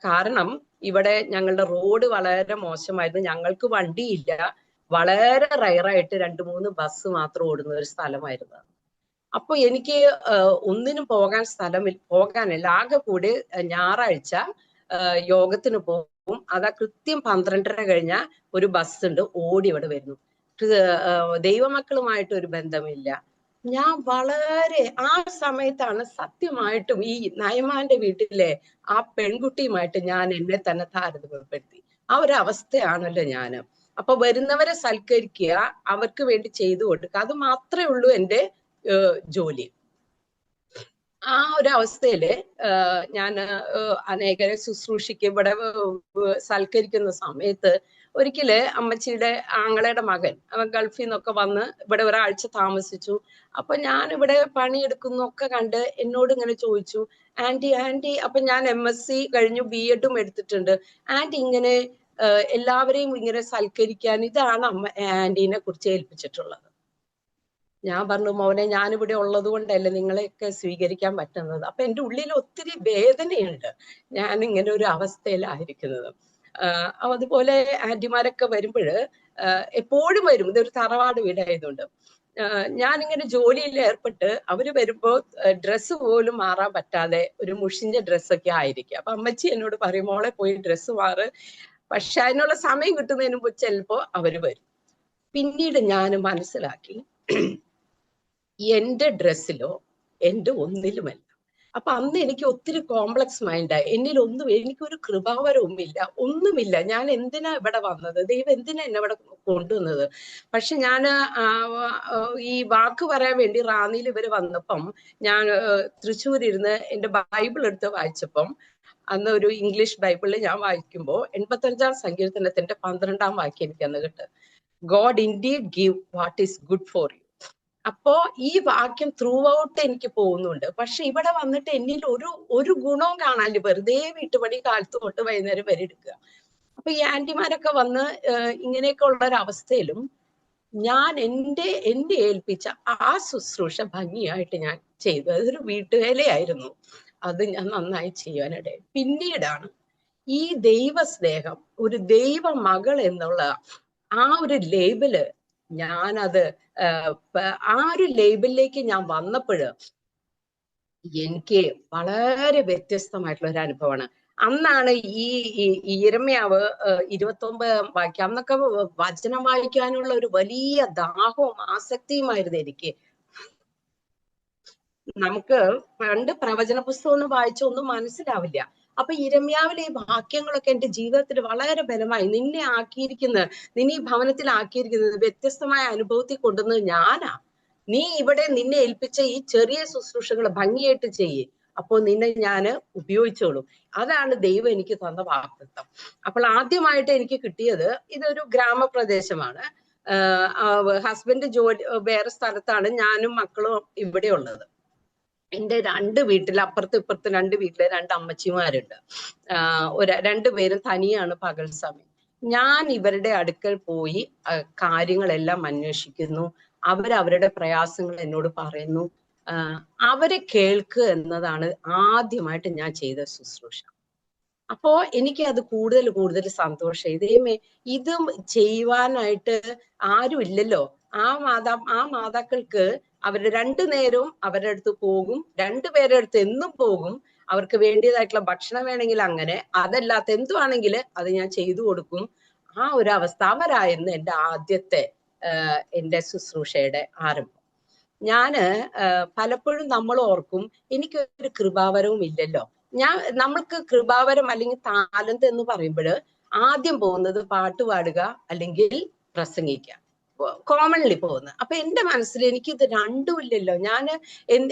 കാരണം ഇവിടെ ഞങ്ങളുടെ റോഡ് വളരെ മോശമായിരുന്നു, ഞങ്ങൾക്ക് വണ്ടിയില്ല, വളരെ റയറായിട്ട് 2-3 ബസ് മാത്രം ഓടുന്ന ഒരു സ്ഥലമായിരുന്നു. അപ്പൊ എനിക്ക് ഒന്നിനും പോകാനില്ല. ആകെ കൂടി ഞായറാഴ്ച യോഗത്തിന് പോകും. അതാ കൃത്യം 12:30 കഴിഞ്ഞ ഒരു ബസ് ഉണ്ട്, ഓടി ഇവിടെ വരുന്നു. ദൈവമക്കളുമായിട്ട് ഒരു ബന്ധമില്ല. ഞാൻ വളരെ ആ സമയത്താണ് സത്യമായിട്ടും ഈ നയമാന്റെ വീട്ടിലെ ആ പെൺകുട്ടിയുമായിട്ട് ഞാൻ എന്നെ തന്നെ താരതമ്യപ്പെടുത്തി. ആ ഒരു അവസ്ഥയാണല്ലോ ഞാന്. അപ്പൊ വരുന്നവരെ സൽക്കരിക്കുക, അവർക്ക് വേണ്ടി ചെയ്തു കൊടുക്കുക, അത് മാത്രമേ ഉള്ളൂ എൻ്റെ ജോലി. ആ ഒരു അവസ്ഥയില് ഞാൻ അനേകരെ ശുശ്രൂഷിക്കും. ഇവിടെ സൽക്കരിക്കുന്ന സമയത്ത് ഒരിക്കല് അമ്മച്ചിയുടെ ആങ്ങളയുടെ മകൻ അവൻ ഗൾഫിൽ നിന്നൊക്കെ വന്ന് ഇവിടെ ഒരാഴ്ച താമസിച്ചു. അപ്പൊ ഞാൻ ഇവിടെ പണിയെടുക്കുന്നൊക്കെ കണ്ട് എന്നോട് ഇങ്ങനെ ചോദിച്ചു, ആന്റി അപ്പൊ ഞാൻ MSc കഴിഞ്ഞു, BEdും എടുത്തിട്ടുണ്ട്, ആന്റി ഇങ്ങനെ എല്ലാവരെയും ഇങ്ങനെ സൽക്കരിക്കാൻ ഇതാണ് ആന്റീനെ കുറിച്ച് ഏൽപ്പിച്ചിട്ടുള്ളത്. ഞാൻ പറഞ്ഞു, മോനെ ഞാനിവിടെ ഉള്ളത് കൊണ്ടല്ലേ നിങ്ങളെയൊക്കെ സ്വീകരിക്കാൻ പറ്റുന്നത്. അപ്പൊ എൻ്റെ ഉള്ളിൽ ഒത്തിരി വേദനയുണ്ട് ഞാൻ ഇങ്ങനെ ഒരു അവസ്ഥയിലായിരിക്കുന്നത്. അതുപോലെ ആന്റിമാരൊക്കെ വരുമ്പോൾ എപ്പോഴും വരും, ഇതൊരു തറവാട് വീടായതുകൊണ്ട്. ഞാനിങ്ങനെ ജോലിയിൽ ഏർപ്പെട്ട് അവര് വരുമ്പോ ഡ്രസ്സ് പോലും മാറാൻ പറ്റാതെ ഒരു മുഷിഞ്ഞ ഡ്രസ്സൊക്കെ ആയിരിക്കും. അപ്പൊ അമ്മച്ചി എന്നോട് പറയും, മോളെ പോയി ഡ്രസ്സ് മാറ്. പക്ഷെ അതിനുള്ള സമയം കിട്ടുന്നതിന് മുമ്പ് ചിലപ്പോ അവര് വരും. പിന്നീട് ഞാൻ മനസ്സിലാക്കി, എന്റെ ഡ്രസ്സിലോ എന്റെ ഒന്നിലുമല്ല. അപ്പൊ അന്ന് എനിക്ക് ഒത്തിരി കോംപ്ലക്സ് മൈൻഡായി. എനിക്കൊരു കൃപാവരവും ഇല്ല, ഒന്നുമില്ല. ഞാൻ എന്തിനാ ഇവിടെ വന്നത്, ദൈവം എന്തിനാ എന്നെ ഇവിടെ കൊണ്ടുവന്നത്? പക്ഷെ ഞാൻ ഈ വാക്ക് പറയാൻ വേണ്ടി റാന്നിയിൽ ഇവര് വന്നപ്പം ഞാൻ തൃശ്ശൂരിരുന്ന് എന്റെ ബൈബിൾ എടുത്ത് വായിച്ചപ്പം അന്ന് ഒരു ഇംഗ്ലീഷ് ബൈബിളിൽ ഞാൻ വായിക്കുമ്പോൾ 85-ാം സങ്കീർത്തനത്തിന്റെ 12-ാം വാക്യം എനിക്ക് അന്ന് കിട്ടും. God indeed give what is good for you. അപ്പോ ഈ വാക്യം ത്രൂ ഔട്ട് എനിക്ക് പോകുന്നുണ്ട്. പക്ഷെ ഇവിടെ വന്നിട്ട് എന്നിൽ ഒരു ഗുണവും കാണാനില്ല. വെറുതെ വീട്ടുപണി കാലത്ത് തൊട്ട് വൈകുന്നേരം വരെ എടുക്കുക. അപ്പൊ ഈ ആന്റിമാരൊക്കെ വന്ന് ഇങ്ങനെയൊക്കെ ഉള്ള ഒരു അവസ്ഥയിലും ഞാൻ എന്റെ ഏൽപ്പിച്ച ആ ശുശ്രൂഷ ഭംഗിയായിട്ട് ഞാൻ ചെയ്തു. അതൊരു വീട്ടുവേലയായിരുന്നു, അത് ഞാൻ നന്നായി ചെയ്യാനിടയിൽ. പിന്നീടാണ് ഈ ദൈവസ്നേഹം, ഒരു ദൈവ മകൾ എന്നുള്ള ആ ഒരു ലേബല് ഞാനത് ആ ഒരു ലേബലിലേക്ക് ഞാൻ വന്നപ്പോഴ് എനിക്ക് വളരെ വ്യത്യസ്തമായിട്ടുള്ള ഒരു അനുഭവമാണ്. അന്നാണ് ഈ യിരെമ്യാവ് 29 വാക്യം, അന്നൊക്കെ വചനം വായിക്കാനുള്ള ഒരു വലിയ ദാഹവും ആസക്തിയുമായിരുന്നു എനിക്ക്. നമുക്ക് പണ്ട് പ്രവചന പുസ്തകം ഒന്നും വായിച്ചൊന്നും മനസ്സിലാവില്ല. അപ്പൊ യിരെമ്യാവിലെ ഈ വാക്യങ്ങളൊക്കെ എന്റെ ജീവിതത്തിൽ വളരെ ബലമായി. നിന്നെ ഈ ഭവനത്തിൽ ആക്കിയിരിക്കുന്നത് വ്യത്യസ്തമായ അനുഭവത്തിൽ കൊണ്ടുവന്നത് ഞാനാ. നീ ഇവിടെ നിന്നെ ഏൽപ്പിച്ച ഈ ചെറിയ ശുശ്രൂഷകൾ ഭംഗിയായിട്ട് ചെയ്യേ, അപ്പോൾ നിന്നെ ഞാൻ ഉപയോഗിച്ചോളും. അതാണ് ദൈവം എനിക്ക് തന്ന വാഗ്ദത്തം. അപ്പോൾ ആദ്യമായിട്ട് എനിക്ക് കിട്ടിയത്, ഇതൊരു ഗ്രാമപ്രദേശമാണ്. ഹസ്ബൻഡ് ജോലി വേറെ സ്ഥലത്താണ്, ഞാനും മക്കളും ഇവിടെ ഉള്ളത്. എന്റെ 2 വീട്ടിൽ അപ്പുറത്ത് ഇപ്പുറത്ത് 2 വീട്ടിലെ 2 അമ്മച്ചിമാരുണ്ട്. രണ്ടുപേരും തനിയാണ് പകൽ സമയം. ഞാൻ ഇവരുടെ അടുക്കൽ പോയി കാര്യങ്ങളെല്ലാം അന്വേഷിക്കുന്നു. അവരവരുടെ പ്രയാസങ്ങൾ എന്നോട് പറയുന്നു. അവരെ കേൾക്കുക എന്നതാണ് ആദ്യമായിട്ട് ഞാൻ ചെയ്ത ശുശ്രൂഷ. അപ്പോ എനിക്ക് അത് കൂടുതൽ സന്തോഷം. ഇതും ചെയ്യുവാനായിട്ട് ആരും ഇല്ലല്ലോ. ആ മാതാക്കൾക്ക് അവർ 2 നേരവും അവരുടെ അടുത്ത് പോകും, 2 പേരുടെ അടുത്ത് എന്നും പോകും. അവർക്ക് വേണ്ടിയതായിട്ടുള്ള ഭക്ഷണം വേണമെങ്കിൽ അങ്ങനെ, അതല്ലാത്ത എന്തുവാണെങ്കിൽ അത് ഞാൻ ചെയ്തു കൊടുക്കും. ആ ഒരു അവസ്ഥ, അവരായിരുന്നു എൻ്റെ ആദ്യത്തെ എൻ്റെ ശുശ്രൂഷയുടെ ആരംഭം. ഞാന് പലപ്പോഴും നമ്മൾ ഓർക്കും, എനിക്കൊരു കൃപാവരവും ഇല്ലല്ലോ. നമ്മൾക്ക് കൃപാവരം അല്ലെങ്കിൽ താലന്ത് എന്ന് പറയുമ്പോൾ ആദ്യം പോകുന്നത് പാട്ട് പാടുക അല്ലെങ്കിൽ പ്രസംഗിക്കുക, കോമൺലി പോകുന്നത്. അപ്പൊ എന്റെ മനസ്സിൽ എനിക്കിത് രണ്ടും ഇല്ലല്ലോ, ഞാൻ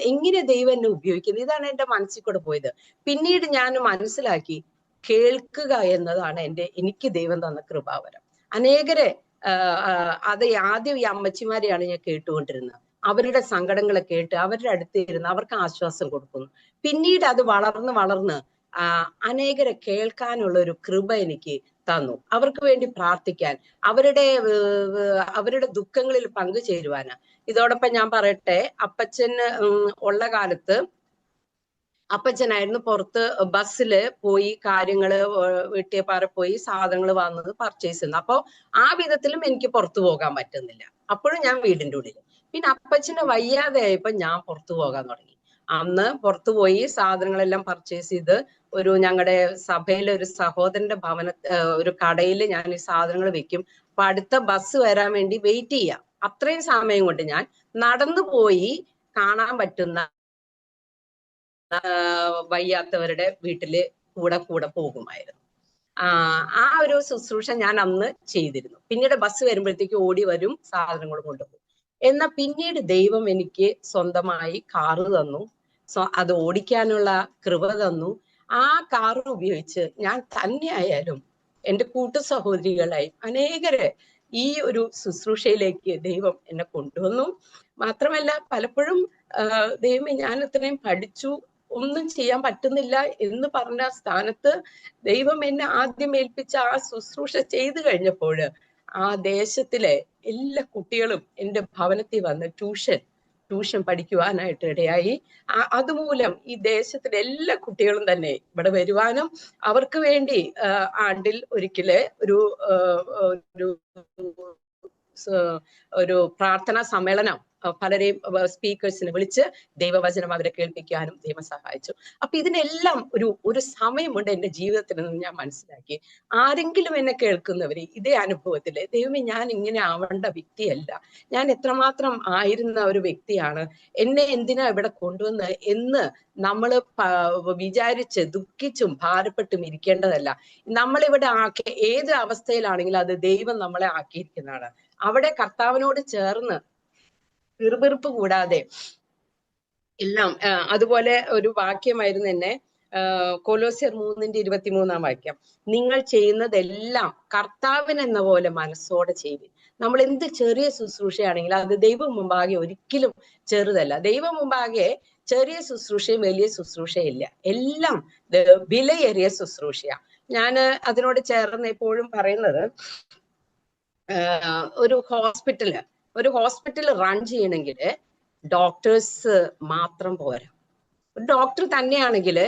എങ്ങനെ ദൈവം എന്നെ ഉപയോഗിക്കുന്നത്, ഇതാണ് എന്റെ മനസ്സിൽ കൂടെ പോയത്. പിന്നീട് ഞാൻ മനസ്സിലാക്കി, കേൾക്കുക എന്നതാണ് എനിക്ക് ദൈവം തന്ന കൃപാവരം. അനേകരെ അത് ആദ്യം ഈ അമ്മച്ചിമാരെയാണ് ഞാൻ കേട്ടുകൊണ്ടിരുന്നത്. അവരുടെ സങ്കടങ്ങളെ കേട്ട് അവരുടെ അടുത്ത് ഇരുന്ന് അവർക്ക് ആശ്വാസം കൊടുക്കുന്നു. പിന്നീട് അത് വളർന്ന് അനേകരെ കേൾക്കാനുള്ള ഒരു കൃപ എനിക്ക് തന്നു, അവർക്ക് വേണ്ടി പ്രാർത്ഥിക്കാൻ, അവരുടെ ദുഃഖങ്ങളിൽ പങ്കുചേരുവാന്. ഇതോടൊപ്പം ഞാൻ പറയട്ടെ, അപ്പച്ചന് ഉള്ള കാലത്ത് അപ്പച്ചനായിരുന്നു പുറത്ത് ബസ്സില് പോയി കാര്യങ്ങള് വെട്ടിയപ്പാറ പോയി സാധനങ്ങൾ വാങ്ങുന്നത് പർച്ചേസ് ചെയ്യുന്നത്. അപ്പൊ ആ വിധത്തിലും എനിക്ക് പുറത്തു പോകാൻ പറ്റുന്നില്ല. അപ്പോഴും ഞാൻ വീടിന്റെ ഉള്ളിൽ. പിന്നെ അപ്പച്ചന് വയ്യാതെ ആയപ്പോ ഞാൻ പുറത്തു പോകാൻ തുടങ്ങി. അന്ന് പുറത്തു പോയി സാധനങ്ങളെല്ലാം പർച്ചേസ് ചെയ്ത് ഞങ്ങളുടെ സഭയിലെ ഒരു സഹോദരന്റെ ഒരു കടയിൽ ഞാൻ ഈ സാധനങ്ങൾ വെക്കും. അപ്പൊ അടുത്ത ബസ് വരാൻ വേണ്ടി വെയിറ്റ് ചെയ്യാം. അത്രയും സമയം കൊണ്ട് ഞാൻ നടന്നു പോയി കാണാൻ പറ്റുന്ന വയ്യാത്തവരുടെ വീട്ടില് കൂടെ പോകുമായിരുന്നു. ആ ഒരു ശുശ്രൂഷ ഞാൻ അന്ന് ചെയ്തിരുന്നു. പിന്നീട് ബസ് വരുമ്പോഴത്തേക്ക് ഓടി വരും, സാധനങ്ങൾ കൊണ്ടുപോകും. എന്നാൽ പിന്നീട് ദൈവം എനിക്ക് സ്വന്തമായി കാറ് തന്നു, അത് ഓടിക്കാനുള്ള കൃപ തന്നു. ആ കാറ് ഉപയോഗിച്ച് ഞാൻ തന്നെയായാലും എൻ്റെ കൂട്ടു സഹോദരികളായി അനേകരെ ഈ ഒരു ശുശ്രൂഷയിലേക്ക് ദൈവം എന്നെ കൊണ്ടുവന്നു. മാത്രമല്ല പലപ്പോഴും ദൈവമേ ഞാൻ ഇത്രയും പഠിച്ചു, ഒന്നും ചെയ്യാൻ പറ്റുന്നില്ല എന്ന് പറഞ്ഞ സ്ഥാനത്ത് ദൈവം എന്നെ ആദ്യം ഏൽപ്പിച്ച ആ ശുശ്രൂഷ ചെയ്തു കഴിഞ്ഞപ്പോൾ ആ ദേശത്തിലെ എല്ലാ കുട്ടികളും എൻ്റെ ഭവനത്തിൽ വന്ന് ട്യൂഷൻ പഠിക്കുവാനായിട്ട് ഇടയായി. അതുമൂലം ഈ ദേശത്തിലെ എല്ലാ കുട്ടികളും തന്നെ ഇവിടെ വരുവാനും അവർക്ക് വേണ്ടി ആണ്ടിൽ ഒരിക്കല് ഒരു പ്രാർത്ഥനാ സമ്മേളനം പലരെയും സ്പീക്കേഴ്സിനെ വിളിച്ച് ദൈവവചനം അവരെ കേൾപ്പിക്കാനും ദൈവം സഹായിച്ചു. അപ്പൊ ഇതിനെല്ലാം ഒരു സമയമുണ്ട് എൻ്റെ ജീവിതത്തിൽ നിന്ന് ഞാൻ മനസ്സിലാക്കി. ആരെങ്കിലും എന്നെ കേൾക്കുന്നവര് ഇതേ അനുഭവത്തില് ദൈവമേ ഞാൻ ഇങ്ങനെ ആവേണ്ട വ്യക്തിയല്ല, ഞാൻ എത്രമാത്രം ആയിരുന്ന ഒരു വ്യക്തിയാണ്, എന്നെ എന്തിനാ ഇവിടെ കൊണ്ടുവന്ന് എന്ന് നമ്മൾ വിചാരിച്ച് ദുഃഖിച്ചും ഭാരപ്പെട്ടും ഇരിക്കേണ്ടതല്ല. നമ്മളിവിടെ ഏത് അവസ്ഥയിലാണെങ്കിലും അത് ദൈവം നമ്മളെ ആക്കിയിരിക്കുന്നതാണ്. അവിടെ കർത്താവിനോട് ചേർന്ന് പിറുപിറുപ്പ് കൂടാതെ എല്ലാം. അതുപോലെ ഒരു വാക്യമായിരുന്നു എന്നെ കൊലോസ്യർ 3:23 വാക്യം, നിങ്ങൾ ചെയ്യുന്നതെല്ലാം കർത്താവിനെന്ന പോലെ മനസ്സോടെ ചെയ്യും. നമ്മൾ എന്ത് ചെറിയ ശുശ്രൂഷയാണെങ്കിലും അത് ദൈവം മുമ്പാകെ ഒരിക്കലും ചെറുതല്ല. ദൈവം മുമ്പാകെ ചെറിയ ശുശ്രൂഷയും വലിയ ശുശ്രൂഷയില്ല, എല്ലാം വിലയേറിയ ശുശ്രൂഷയാ. ഞാൻ അതിനോട് ചേർന്ന് എപ്പോഴും പറയുന്നത്, ഒരു ഹോസ്പിറ്റൽ റൺ ചെയ്യണമെങ്കിൽ ഡോക്ടേഴ്സ് മാത്രം പോരാ. ഡോക്ടർ തന്നെയാണെങ്കിൽ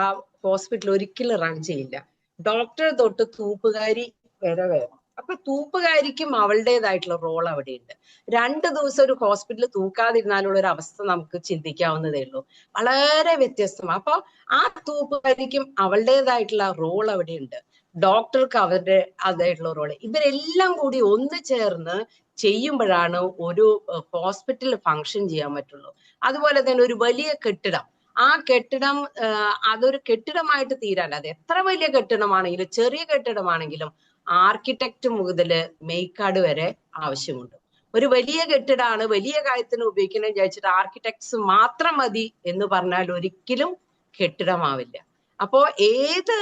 ആ ഹോസ്പിറ്റൽ ഒരിക്കലും റൺ ചെയ്യില്ല. ഡോക്ടർ തൊട്ട് തൂപ്പുകാരി വരെ വേണം. അപ്പൊ തൂപ്പുകാരിക്കും അവളുടേതായിട്ടുള്ള റോൾ അവിടെയുണ്ട്. 2 ദിവസം ഒരു ഹോസ്പിറ്റൽ തൂക്കാതിരുന്നാലുള്ള ഒരു അവസ്ഥ നമുക്ക് ചിന്തിക്കാവുന്നതേ ഉള്ളൂ. വളരെ വ്യത്യസ്തമാണ്. അപ്പൊ ആ തൂപ്പുകാരിക്കും അവളുടേതായിട്ടുള്ള റോൾ അവിടെയുണ്ട്, ഡോക്ടർക്ക് അവരുടെ അതായിട്ടുള്ള റോള്. ഇവരെല്ലാം കൂടി ഒന്ന് ചേർന്ന് ചെയ്യുമ്പോഴാണ് ഒരു ഹോസ്പിറ്റൽ ഫങ്ഷൻ ചെയ്യാൻ പറ്റുള്ളൂ. അതുപോലെ തന്നെ ഒരു വലിയ കെട്ടിടം, ആ കെട്ടിടം അതൊരു കെട്ടിടമായിട്ട് തീരാൻ, അത് എത്ര വലിയ കെട്ടിടമാണെങ്കിലും ചെറിയ കെട്ടിടമാണെങ്കിലും ആർക്കിടെക്ട് മുതല് മേക്കാട് വരെ ആവശ്യമുണ്ട്. ഒരു വലിയ കെട്ടിടമാണ്, വലിയ കാര്യത്തിന് ഉപയോഗിക്കണം വിചാരിച്ചിട്ട് ആർക്കിടെക്ട്സ് മാത്രം മതി എന്ന് പറഞ്ഞാൽ ഒരിക്കലും കെട്ടിടമാവില്ല. അപ്പോ ഏത്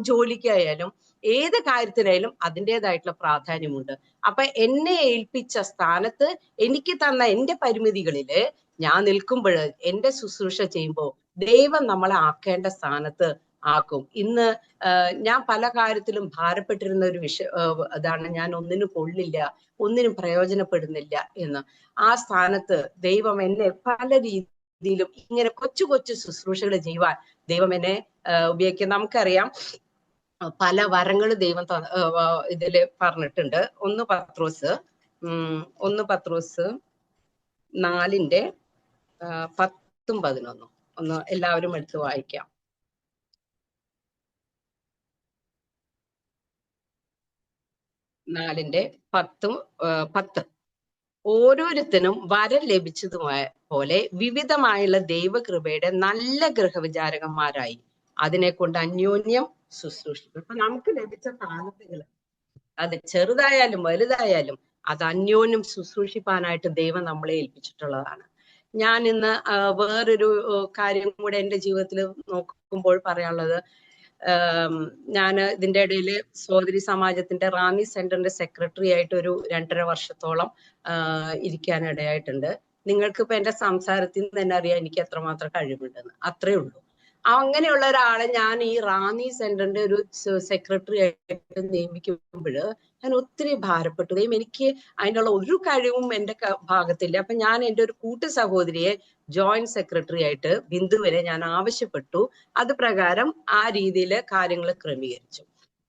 ജോലിക്കായാലും ഏത് കാര്യത്തിനായാലും അതിൻ്റെതായിട്ടുള്ള പ്രാധാന്യമുണ്ട്. അപ്പൊ എന്നെ ഏൽപ്പിച്ച സ്ഥാനത്ത് എനിക്ക് തന്ന എൻ്റെ പരിമിതികളില് ഞാൻ നിൽക്കുമ്പോൾ, എൻ്റെ ശുശ്രൂഷ ചെയ്യുമ്പോൾ ദൈവം നമ്മളെ ആക്കേണ്ട സ്ഥാനത്ത് ആക്കും. ഇന്ന് ഞാൻ പല കാര്യത്തിലും ഭാരപ്പെട്ടിരുന്ന ഒരു അതാണ്, ഞാൻ ഒന്നിനും കൊള്ളില്ല, ഒന്നിനും പ്രയോജനപ്പെടുന്നില്ല എന്ന്. ആ സ്ഥാനത്ത് ദൈവം എന്നെ പല രീതിയിലും ഇങ്ങനെ കൊച്ചു കൊച്ചു ശുശ്രൂഷകൾ ചെയ്യുവാൻ ദൈവം എന്നെ ഉപയോഗിക്കും. നമുക്കറിയാം പല വരങ്ങൾ ദൈവം ഇതില് പറഞ്ഞിട്ടുണ്ട്. 1 പത്രോസ് 4:10-11 ഒന്ന് എല്ലാവരും എടുത്ത് വായിക്കാം. 4:10 ഓരോരുത്തരും വരം ലഭിച്ചതുമായ പോലെ വിവിധമായുള്ള ദൈവകൃപയുടെ നല്ല ഗൃഹവിചാരകന്മാരായി അതിനെ കൊണ്ട് അന്യോന്യം ശുശ്രൂഷിക്കും. ഇപ്പൊ നമുക്ക് ലഭിച്ച താലന്തുകൾ അത് ചെറുതായാലും വലുതായാലും അത് അന്യോന്യം ശുശ്രൂഷിപ്പാനായിട്ട് ദൈവം നമ്മളെ ഏൽപ്പിച്ചിട്ടുള്ളതാണ്. ഞാൻ ഇന്ന് വേറൊരു കാര്യം കൂടെ എൻ്റെ ജീവിതത്തിൽ നോക്കുമ്പോൾ പറയാനുള്ളത്, ഞാൻ ഇതിൻ്റെ ഇടയിൽ സഹോദരി സമാജത്തിന്റെ റാന്നി സെന്ററിന്റെ സെക്രട്ടറി ആയിട്ട് ഒരു 2.5 വർഷത്തോളം ഇരിക്കാനിടയായിട്ടുണ്ട്. നിങ്ങൾക്ക് ഇപ്പൊ എന്റെ സംസാരത്തിൽ നിന്ന് തന്നെ അറിയാം എനിക്ക് എത്രമാത്രം കഴിവുണ്ടെന്ന്. അത്രേ ഉള്ളൂ. അങ്ങനെയുള്ള ഒരാളെ ഞാൻ ഈ റാന്നി സെന്ററിന്റെ ഒരു സെക്രട്ടറി ആയിട്ട് നിയമിക്കുമ്പോൾ ഞാൻ ഒത്തിരി ഭാരപ്പെട്ടു. എനിക്ക് അതിനുള്ള ഒരു കഴിവും എന്റെ ഭാഗത്തില്ല. അപ്പൊ ഞാൻ എൻ്റെ ഒരു കൂട്ടു സഹോദരിയെ ജോയിന്റ് സെക്രട്ടറി ആയിട്ട് ബിന്ദുവിനെ ഞാൻ ആവശ്യപ്പെട്ടു. അത് പ്രകാരം ആ രീതിയിൽ കാര്യങ്ങൾ ക്രമീകരിച്ചു.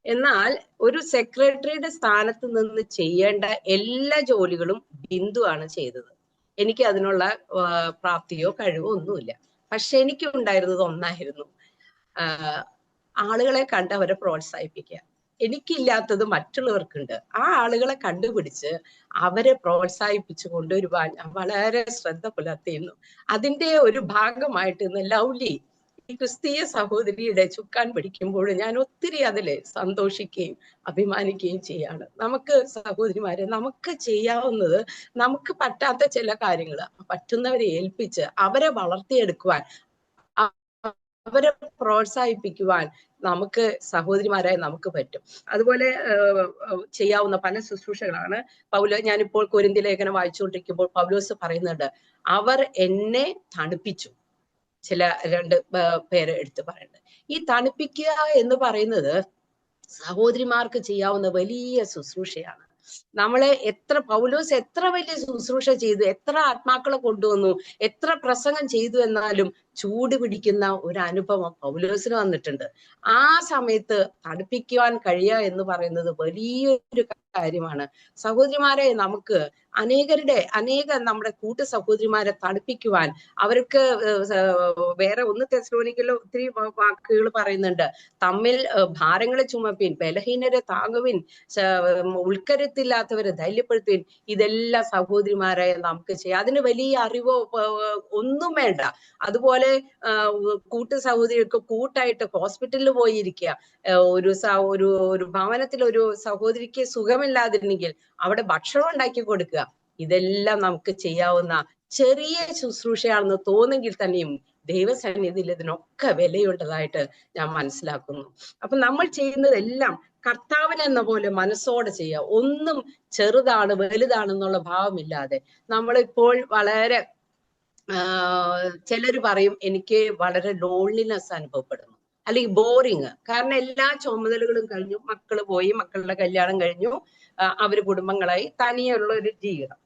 എന്നാൽ ഒരു സെക്രട്ടറിയുടെ സ്ഥാനത്ത് നിന്ന് ചെയ്യേണ്ട എല്ലാ ജോലികളും ബിന്ദു ആണ് ചെയ്തത്. എനിക്ക് അതിനുള്ള പ്രാപ്തിയോ കഴിവോ ഒന്നുമില്ല. പക്ഷെ എനിക്ക് ഉണ്ടായിരുന്നത് ഒന്നായിരുന്നു, ആളുകളെ കണ്ട് അവരെ പ്രോത്സാഹിപ്പിക്കുക. എനിക്കില്ലാത്തത് മറ്റുള്ളവർക്കുണ്ട്. ആ ആളുകളെ കണ്ടുപിടിച്ച് അവരെ പ്രോത്സാഹിപ്പിച്ചു കൊണ്ടുവരുവാൻ ഞാൻ വളരെ ശ്രദ്ധ പുലർത്തിയിരുന്നു. അതിന്റെ ഒരു ഭാഗമായിട്ട് ഇന്ന് ലൗലി ഈ ക്രിസ്തീയ സഹോദരിയുടെ ചുക്കാൻ പിടിക്കുമ്പോൾ ഞാൻ ഒത്തിരി അതില് സന്തോഷിക്കുകയും അഭിമാനിക്കുകയും ചെയ്യാണ്. നമുക്ക് സഹോദരിമാരെ, നമുക്ക് ചെയ്യാവുന്നത്, നമുക്ക് പറ്റാത്ത ചില കാര്യങ്ങൾ പറ്റുന്നവരെ ഏൽപ്പിച്ച് അവരെ വളർത്തിയെടുക്കുവാൻ, അവരെ പ്രോത്സാഹിപ്പിക്കുവാൻ നമുക്ക് സഹോദരിമാരായി നമുക്ക് പറ്റും. അതുപോലെ ചെയ്യാവുന്ന പല ശുശ്രൂഷകളാണ് ഞാനിപ്പോൾ കൊരിന്ത്യർ ലേഖനം വായിച്ചുകൊണ്ടിരിക്കുമ്പോൾ പൗലോസ് പറയുന്നുണ്ട്, അവർ എന്നെ തണുപ്പിച്ചു. ചില 2 പേര് എടുത്ത് പറയുന്നുണ്ട്. ഈ തണുപ്പിക്കുക എന്ന് പറയുന്നത് സഹോദരിമാർക്ക് ചെയ്യാവുന്ന വലിയ ശുശ്രൂഷയാണ്. പൗലോസ് എത്ര വലിയ ശുശ്രൂഷ ചെയ്തു, എത്ര ആത്മാക്കളെ കൊണ്ടുവന്നു, എത്ര പ്രസംഗം ചെയ്തു എന്നാലും ചൂട് പിടിക്കുന്ന ഒരു അനുഭവം പൗലോസിന് വന്നിട്ടുണ്ട്. ആ സമയത്ത് തണുപ്പിക്കുവാൻ കഴിയുക എന്ന് പറയുന്നത് വലിയൊരു കാര്യമാണ്. സഹോദരിമാരെ, നമുക്ക് അനേക നമ്മുടെ കൂട്ടു സഹോദരിമാരെ തണുപ്പിക്കുവാൻ, അവർക്ക് വേറെ 1 തെസ്സലോനിക്കയിലെ ഒത്തിരി വാക്കുകൾ പറയുന്നുണ്ട്. തമ്മിൽ ഭാരങ്ങളെ ചുമപ്പിൻ, ബലഹീനരെ താങ്ങുവിൻ, ഉൾക്കരുത്തില്ലാത്തവരെ ധൈര്യപ്പെടുത്തുവിൻ. ഇതെല്ലാം സഹോദരിമാരെ നമുക്ക് ചെയ്യാം. അതിന് വലിയ അറിവോ ഒന്നും വേണ്ട. അതുപോലെ കൂട്ടു സഹോദരികൾക്ക് കൂട്ടായിട്ട് ഹോസ്പിറ്റലിൽ പോയിരിക്കുക, ഒരു ഭവനത്തിൽ ഒരു സഹോദരിക്ക് സുഖമില്ലാതിരുന്നെങ്കിൽ അവിടെ ഭക്ഷണം ഉണ്ടാക്കി കൊടുക്കുക. ഇതെല്ലാം നമുക്ക് ചെയ്യാവുന്ന ചെറിയ ശുശ്രൂഷയാണെന്ന് തോന്നെങ്കിൽ തന്നെയും ദൈവസന്നിധിയിൽ ഇതിനൊക്കെ വിലയുള്ളതായിട്ട് ഞാൻ മനസ്സിലാക്കുന്നു. അപ്പൊ നമ്മൾ ചെയ്യുന്നതെല്ലാം കർത്താവിനെന്ന പോലെ മനസ്സോടെ ചെയ്യുക. ഒന്നും ചെറുതാണ് വലുതാണെന്നുള്ള ഭാവമില്ലാതെ. നമ്മളിപ്പോൾ വളരെ ചിലർ പറയും, എനിക്ക് വളരെ ലോൺലിനെസ് അനുഭവപ്പെടുന്നു, അല്ലെങ്കിൽ ബോറിങ്. കാരണം എല്ലാ ചുമതലകളും കഴിഞ്ഞു, മക്കള് പോയി, മക്കളുടെ കല്യാണം കഴിഞ്ഞു, അവര് കുടുംബങ്ങളായി, തനിയുള്ള ഒരു ജീവിതം.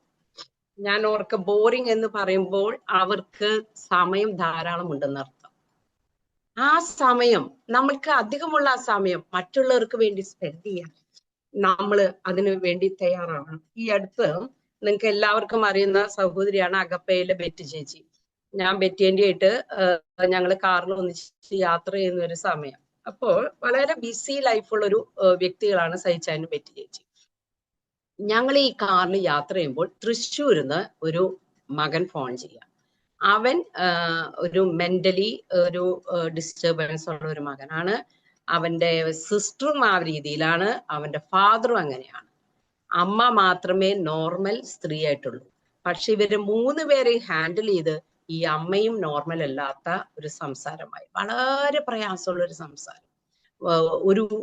ഞാൻ ഓർക്ക ബോറിങ് എന്ന് പറയുമ്പോൾ അവർക്ക് സമയം ധാരാളം ഉണ്ടെന്നർത്ഥം. ആ സമയം, നമ്മൾക്ക് അധികമുള്ള ആ സമയം മറ്റുള്ളവർക്ക് വേണ്ടി സ്പെൻഡ് ചെയ്യാൻ നമ്മൾ അതിനു വേണ്ടി തയ്യാറാവണം. ഈ അടുത്ത് നിങ്ങൾക്ക് എല്ലാവർക്കും അറിയുന്ന സഹോദരിയാണ് അഗപ്പയിലെ ബെറ്റി ചേച്ചി. ഞാൻ ബെറ്റിൻ്റെ ആയിട്ട് ഞങ്ങള് കാറിൽ ഒന്നിച്ച് യാത്ര ചെയ്യുന്ന ഒരു സമയം. അപ്പോൾ വളരെ ബിസി ലൈഫുള്ള ഒരു വ്യക്തികളാണ് സഹിച്ചാനും ബെറ്റി ചേച്ചി. ഞങ്ങൾ ഈ കാറിൽ യാത്ര ചെയ്യുമ്പോൾ തൃശ്ശൂരിന്ന് ഒരു മകൻ ഫോൺ ചെയ്യാം. അവൻ ഒരു മെന്റലി ഒരു ഡിസ്റ്റർബൻസ് ഉള്ള ഒരു മകനാണ്. അവന്റെ സിസ്റ്ററും ആ രീതിയിലാണ്, അവന്റെ ഫാദറും അങ്ങനെയാണ്. അമ്മ മാത്രമേ നോർമൽ സ്ത്രീ ആയിട്ടുള്ളൂ. പക്ഷെ ഇവര് 3 പേരെയും ഹാൻഡിൽ ചെയ്ത് ഈ അമ്മയും നോർമൽ അല്ലാത്ത ഒരു സംസാരമായി. വളരെ പ്രയാസമുള്ള ഒരു സംസാരം.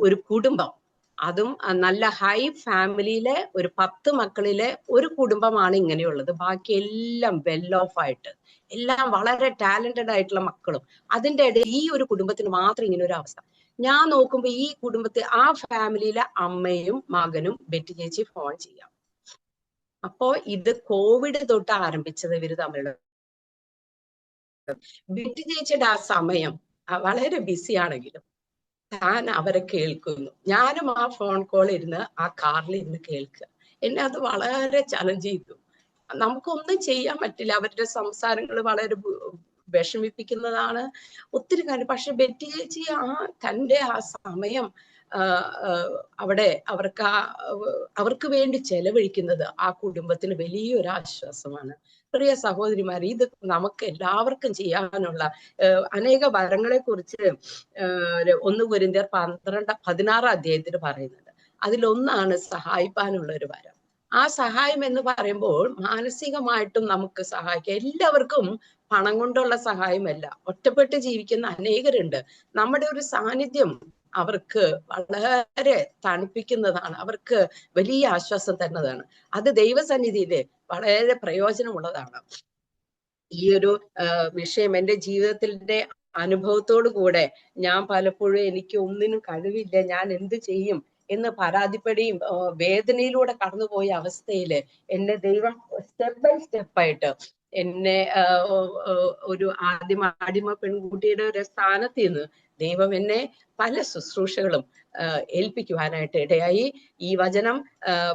ഒരു കുടുംബം, അതും നല്ല ഹൈ ഫാമിലിയിലെ ഒരു 10 മക്കളിലെ ഒരു കുടുംബമാണ് ഇങ്ങനെയുള്ളത്. ബാക്കി എല്ലാം വെൽ ഓഫ് ആയിട്ട്, എല്ലാം വളരെ ടാലന്റഡ് ആയിട്ടുള്ള മക്കളും. അതിന്റെ ഇടയിൽ ഈ ഒരു കുടുംബത്തിന് മാത്രം ഇങ്ങനെ ഒരു അവസ്ഥ. ഞാൻ നോക്കുമ്പോ ഈ കുടുംബത്തിൽ ആ ഫാമിലിയിലെ അമ്മയും മകനും ബെറ്റി ചേച്ചി ഫോൺ ചെയ്യാം. അപ്പോ ഇത് കോവിഡ് തൊട്ട് ആരംഭിച്ചത് ഇവര് തമ്മിലുള്ള. ബെറ്റി ചേച്ചിയുടെ ആ സമയം വളരെ ബിസി ആണെങ്കിലും ഞാൻ അവരെ കേൾക്കുന്നു. ഞാനും ആ ഫോൺ കോൾ ഇരുന്ന് ആ കാറിൽ ഇരുന്ന് കേൾക്കുക. എന്നെ അത് വളരെ ചലഞ്ച് ചെയ്തു. നമുക്കൊന്നും ചെയ്യാൻ പറ്റില്ല. അവരുടെ സംസാരങ്ങൾ വളരെ വിഷമിപ്പിക്കുന്നതാണ്, ഒത്തിരി കാര്യം. പക്ഷെ ബെറ്റി ചേച്ചി തൻ്റെ ആ സമയം അവിടെ അവർക്ക് വേണ്ടി ചെലവഴിക്കുന്നത് ആ കുടുംബത്തിന് വലിയൊരു ആശ്വാസമാണ്. പ്രിയ സഹോദരിമാർ, ഇത് നമുക്ക് എല്ലാവർക്കും ചെയ്യാനുള്ള അനേക വരങ്ങളെ കുറിച്ച് 1 കൊരിന്ത്യർ 16 അധ്യായത്തിൽ പറയുന്നുണ്ട്. അതിലൊന്നാണ് സഹായിപ്പാനുള്ള ഒരു വരം. ആ സഹായം എന്ന് പറയുമ്പോൾ മാനസികമായിട്ടും നമുക്ക് സഹായിക്കാം. എല്ലാവർക്കും പണം കൊണ്ടുള്ള സഹായമല്ല. ഒറ്റപ്പെട്ട് ജീവിക്കുന്ന അനേകരുണ്ട്. നമ്മുടെ ഒരു സാന്നിധ്യം അവർക്ക് വളരെ തണുപ്പിക്കുന്നതാണ്, അവർക്ക് വലിയ ആശ്വാസം തരുന്നതാണ്. അത് ദൈവസന്നിധിയില് വളരെ പ്രയോജനമുള്ളതാണ്. ഈ ഒരു വിഷയം എൻ്റെ ജീവിതത്തിന്റെ അനുഭവത്തോടു കൂടെ ഞാൻ പലപ്പോഴും എനിക്ക് ഒന്നിനും കഴിവില്ല, ഞാൻ എന്ത് ചെയ്യും എന്ന് പരാതിപ്പെടുകയും വേദനയിലൂടെ കടന്നുപോയ അവസ്ഥയില് എന്നെ ദൈവം സ്റ്റെപ്പ് ബൈ സ്റ്റെപ്പായിട്ട് എന്നെ ഒരു അടിമ പെൺകുട്ടിയുടെ ഒരു സ്ഥാനത്ത് നിന്ന് ദൈവം എന്നെ പല ശുശ്രൂഷകളും ഏൽപ്പിക്കുവാനായിട്ട് ഇടയായി. ഈ വചനം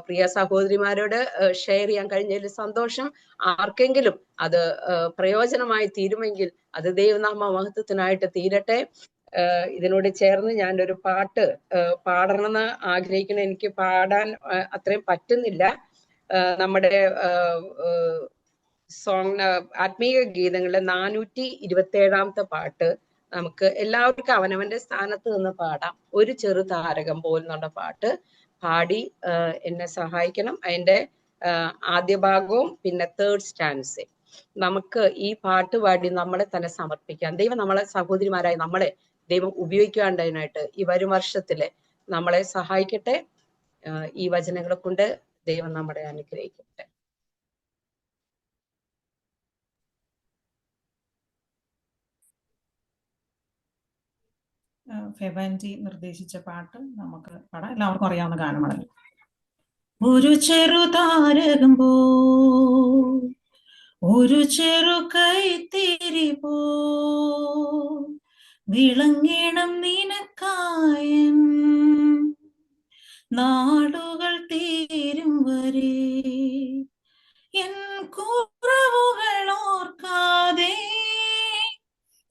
പ്രിയ സഹോദരിമാരോട് ഷെയർ ചെയ്യാൻ കഴിഞ്ഞതിൽ സന്തോഷം. ആർക്കെങ്കിലും അത് പ്രയോജനമായി തീരുമെങ്കിൽ അത് ദൈവനാമ മഹത്വത്തിനായിട്ട് തീരട്ടെ. ഇതിനോട് ചേർന്ന് ഞാനൊരു പാട്ട് പാടണമെന്ന് ആഗ്രഹിക്കണം. എനിക്ക് പാടാൻ അത്രയും പറ്റുന്നില്ല. നമ്മുടെ ആത്മീയ ഗീതങ്ങളിലെ 427 പാട്ട് നമുക്ക് എല്ലാവർക്കും അവനവന്റെ സ്ഥാനത്ത് നിന്ന് പാടാം. ഒരു ചെറു താരകം പോലെന്നുള്ള പാട്ട് പാടി എന്നെ സഹായിക്കണം. അതിന്റെ ആദ്യ ഭാഗവും പിന്നെ 3rd സ്റ്റാൻസ്. നമുക്ക് ഈ പാട്ട് പാടി നമ്മളെ തന്നെ സമർപ്പിക്കാം. ദൈവം നമ്മളെ സഹോദരിമാരായി നമ്മളെ ദൈവം ഉപയോഗിക്കാണ്ടതിനായിട്ട് ഈ വരും വർഷത്തില് നമ്മളെ സഹായിക്കട്ടെ. ഈ വചനങ്ങളെ കൊണ്ട് ദൈവം നമ്മളെ അനുഗ്രഹിക്കട്ടെ.
ഫെബാൻജി നിർദ്ദേശിച്ച പാട്ട് നമുക്ക് പാടാം. എല്ലാവർക്കും അറിയാവുന്ന ഗാനമാണല്ലോ. ഒരു ചെറു താരകം പോ, ഒരു ചെറു കൈത്തിരി പോ, വിളങ്ങണം നിനക്കായൻ നാളുകൾ തീരും വരെ. എൻ കുറവുകൾ ഓർക്കാതെ,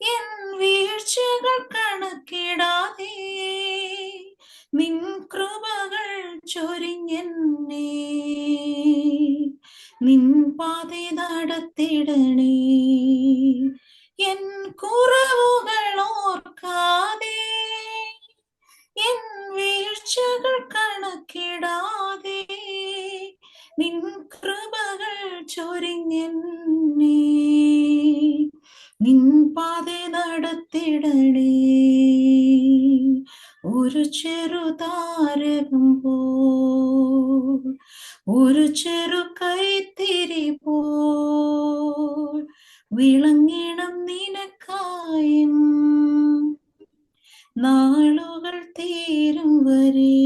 എൻ വീഴ്ചകൾ കണക്കിടാതെ, നിൻ കൃപകൾ ചൊരിഞ്ഞെന്നെ നിൻ പാതി നടത്തിടണേ. എൻ കുറവുകൾ ഓർക്കാതെ, എൻ വീഴ്ചകൾ കണക്കിടാതെ, നിൻ കൃപകൾ ചൊരിഞ്ഞെന്നെ നിൻ പാതി നടത്തിടണേ. ഒരു ചെറു താരകം പോൽ, ഒരു ചെറു കൈത്തിരി പോൽ, വിളങ്ങിണം നിനക്കായും നാളുകൾ തീരും വരെ.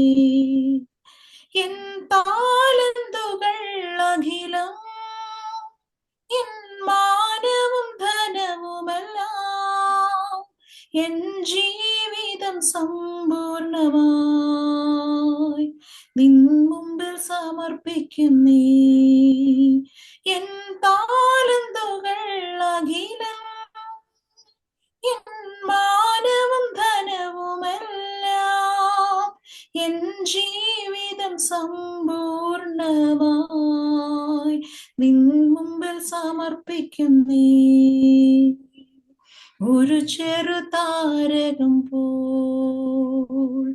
എൻ താലന്തുകൾ അഖിലം, എൻ മാനവും ധനവുമെല്ലാം, എൻ ജീവിതം സമ്പൂർണമായി നിൻ മുമ്പിൽ സമർപ്പിക്കുന്നേ. എൻ താലന്തുകൾ അഖിലം, എൻ മാനവും ധനവുമെല്ലാം, എൻ ജീവിതം സമ്പൂർണമായി നിൻ മുമ്പിൽ സമർപ്പിക്കുന്നേ. ഒരു ചെറു താരകം പോൽ,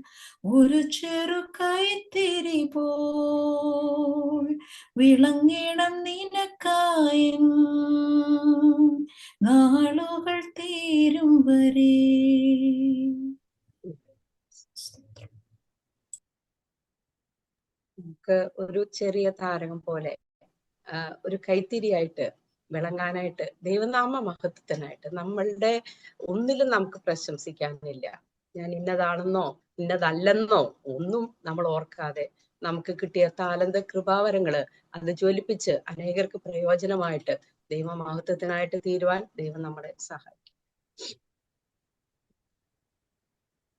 ഒരു ചെറു കൈത്തിരി പോൽ, വിളങ്ങിണം നിനക്കായും നാളുകൾ തീരും വരെ.
നമുക്ക് ഒരു ചെറിയ താരകം പോലെ ഒരു കൈത്തിരിയായിട്ട് വിളങ്ങാനായിട്ട് ദൈവനാമ മഹത്വത്തിനായിട്ട് നമ്മളുടെ ഒന്നിലും നമുക്ക് പ്രശംസിക്കാനില്ല. ഞാൻ ഇന്നതാണെന്നോ ഇന്നതല്ലെന്നോ ഒന്നും നമ്മൾ ഓർക്കാതെ നമുക്ക് കിട്ടിയ താലന്ത കൃപാവരങ്ങള് അത് ജ്വലിപ്പിച്ച് അനേകർക്ക് പ്രയോജനമായിട്ട് ദൈവ മഹത്വത്തിനായിട്ട് തീരുവാൻ ദൈവം നമ്മളെ സഹായിക്കും.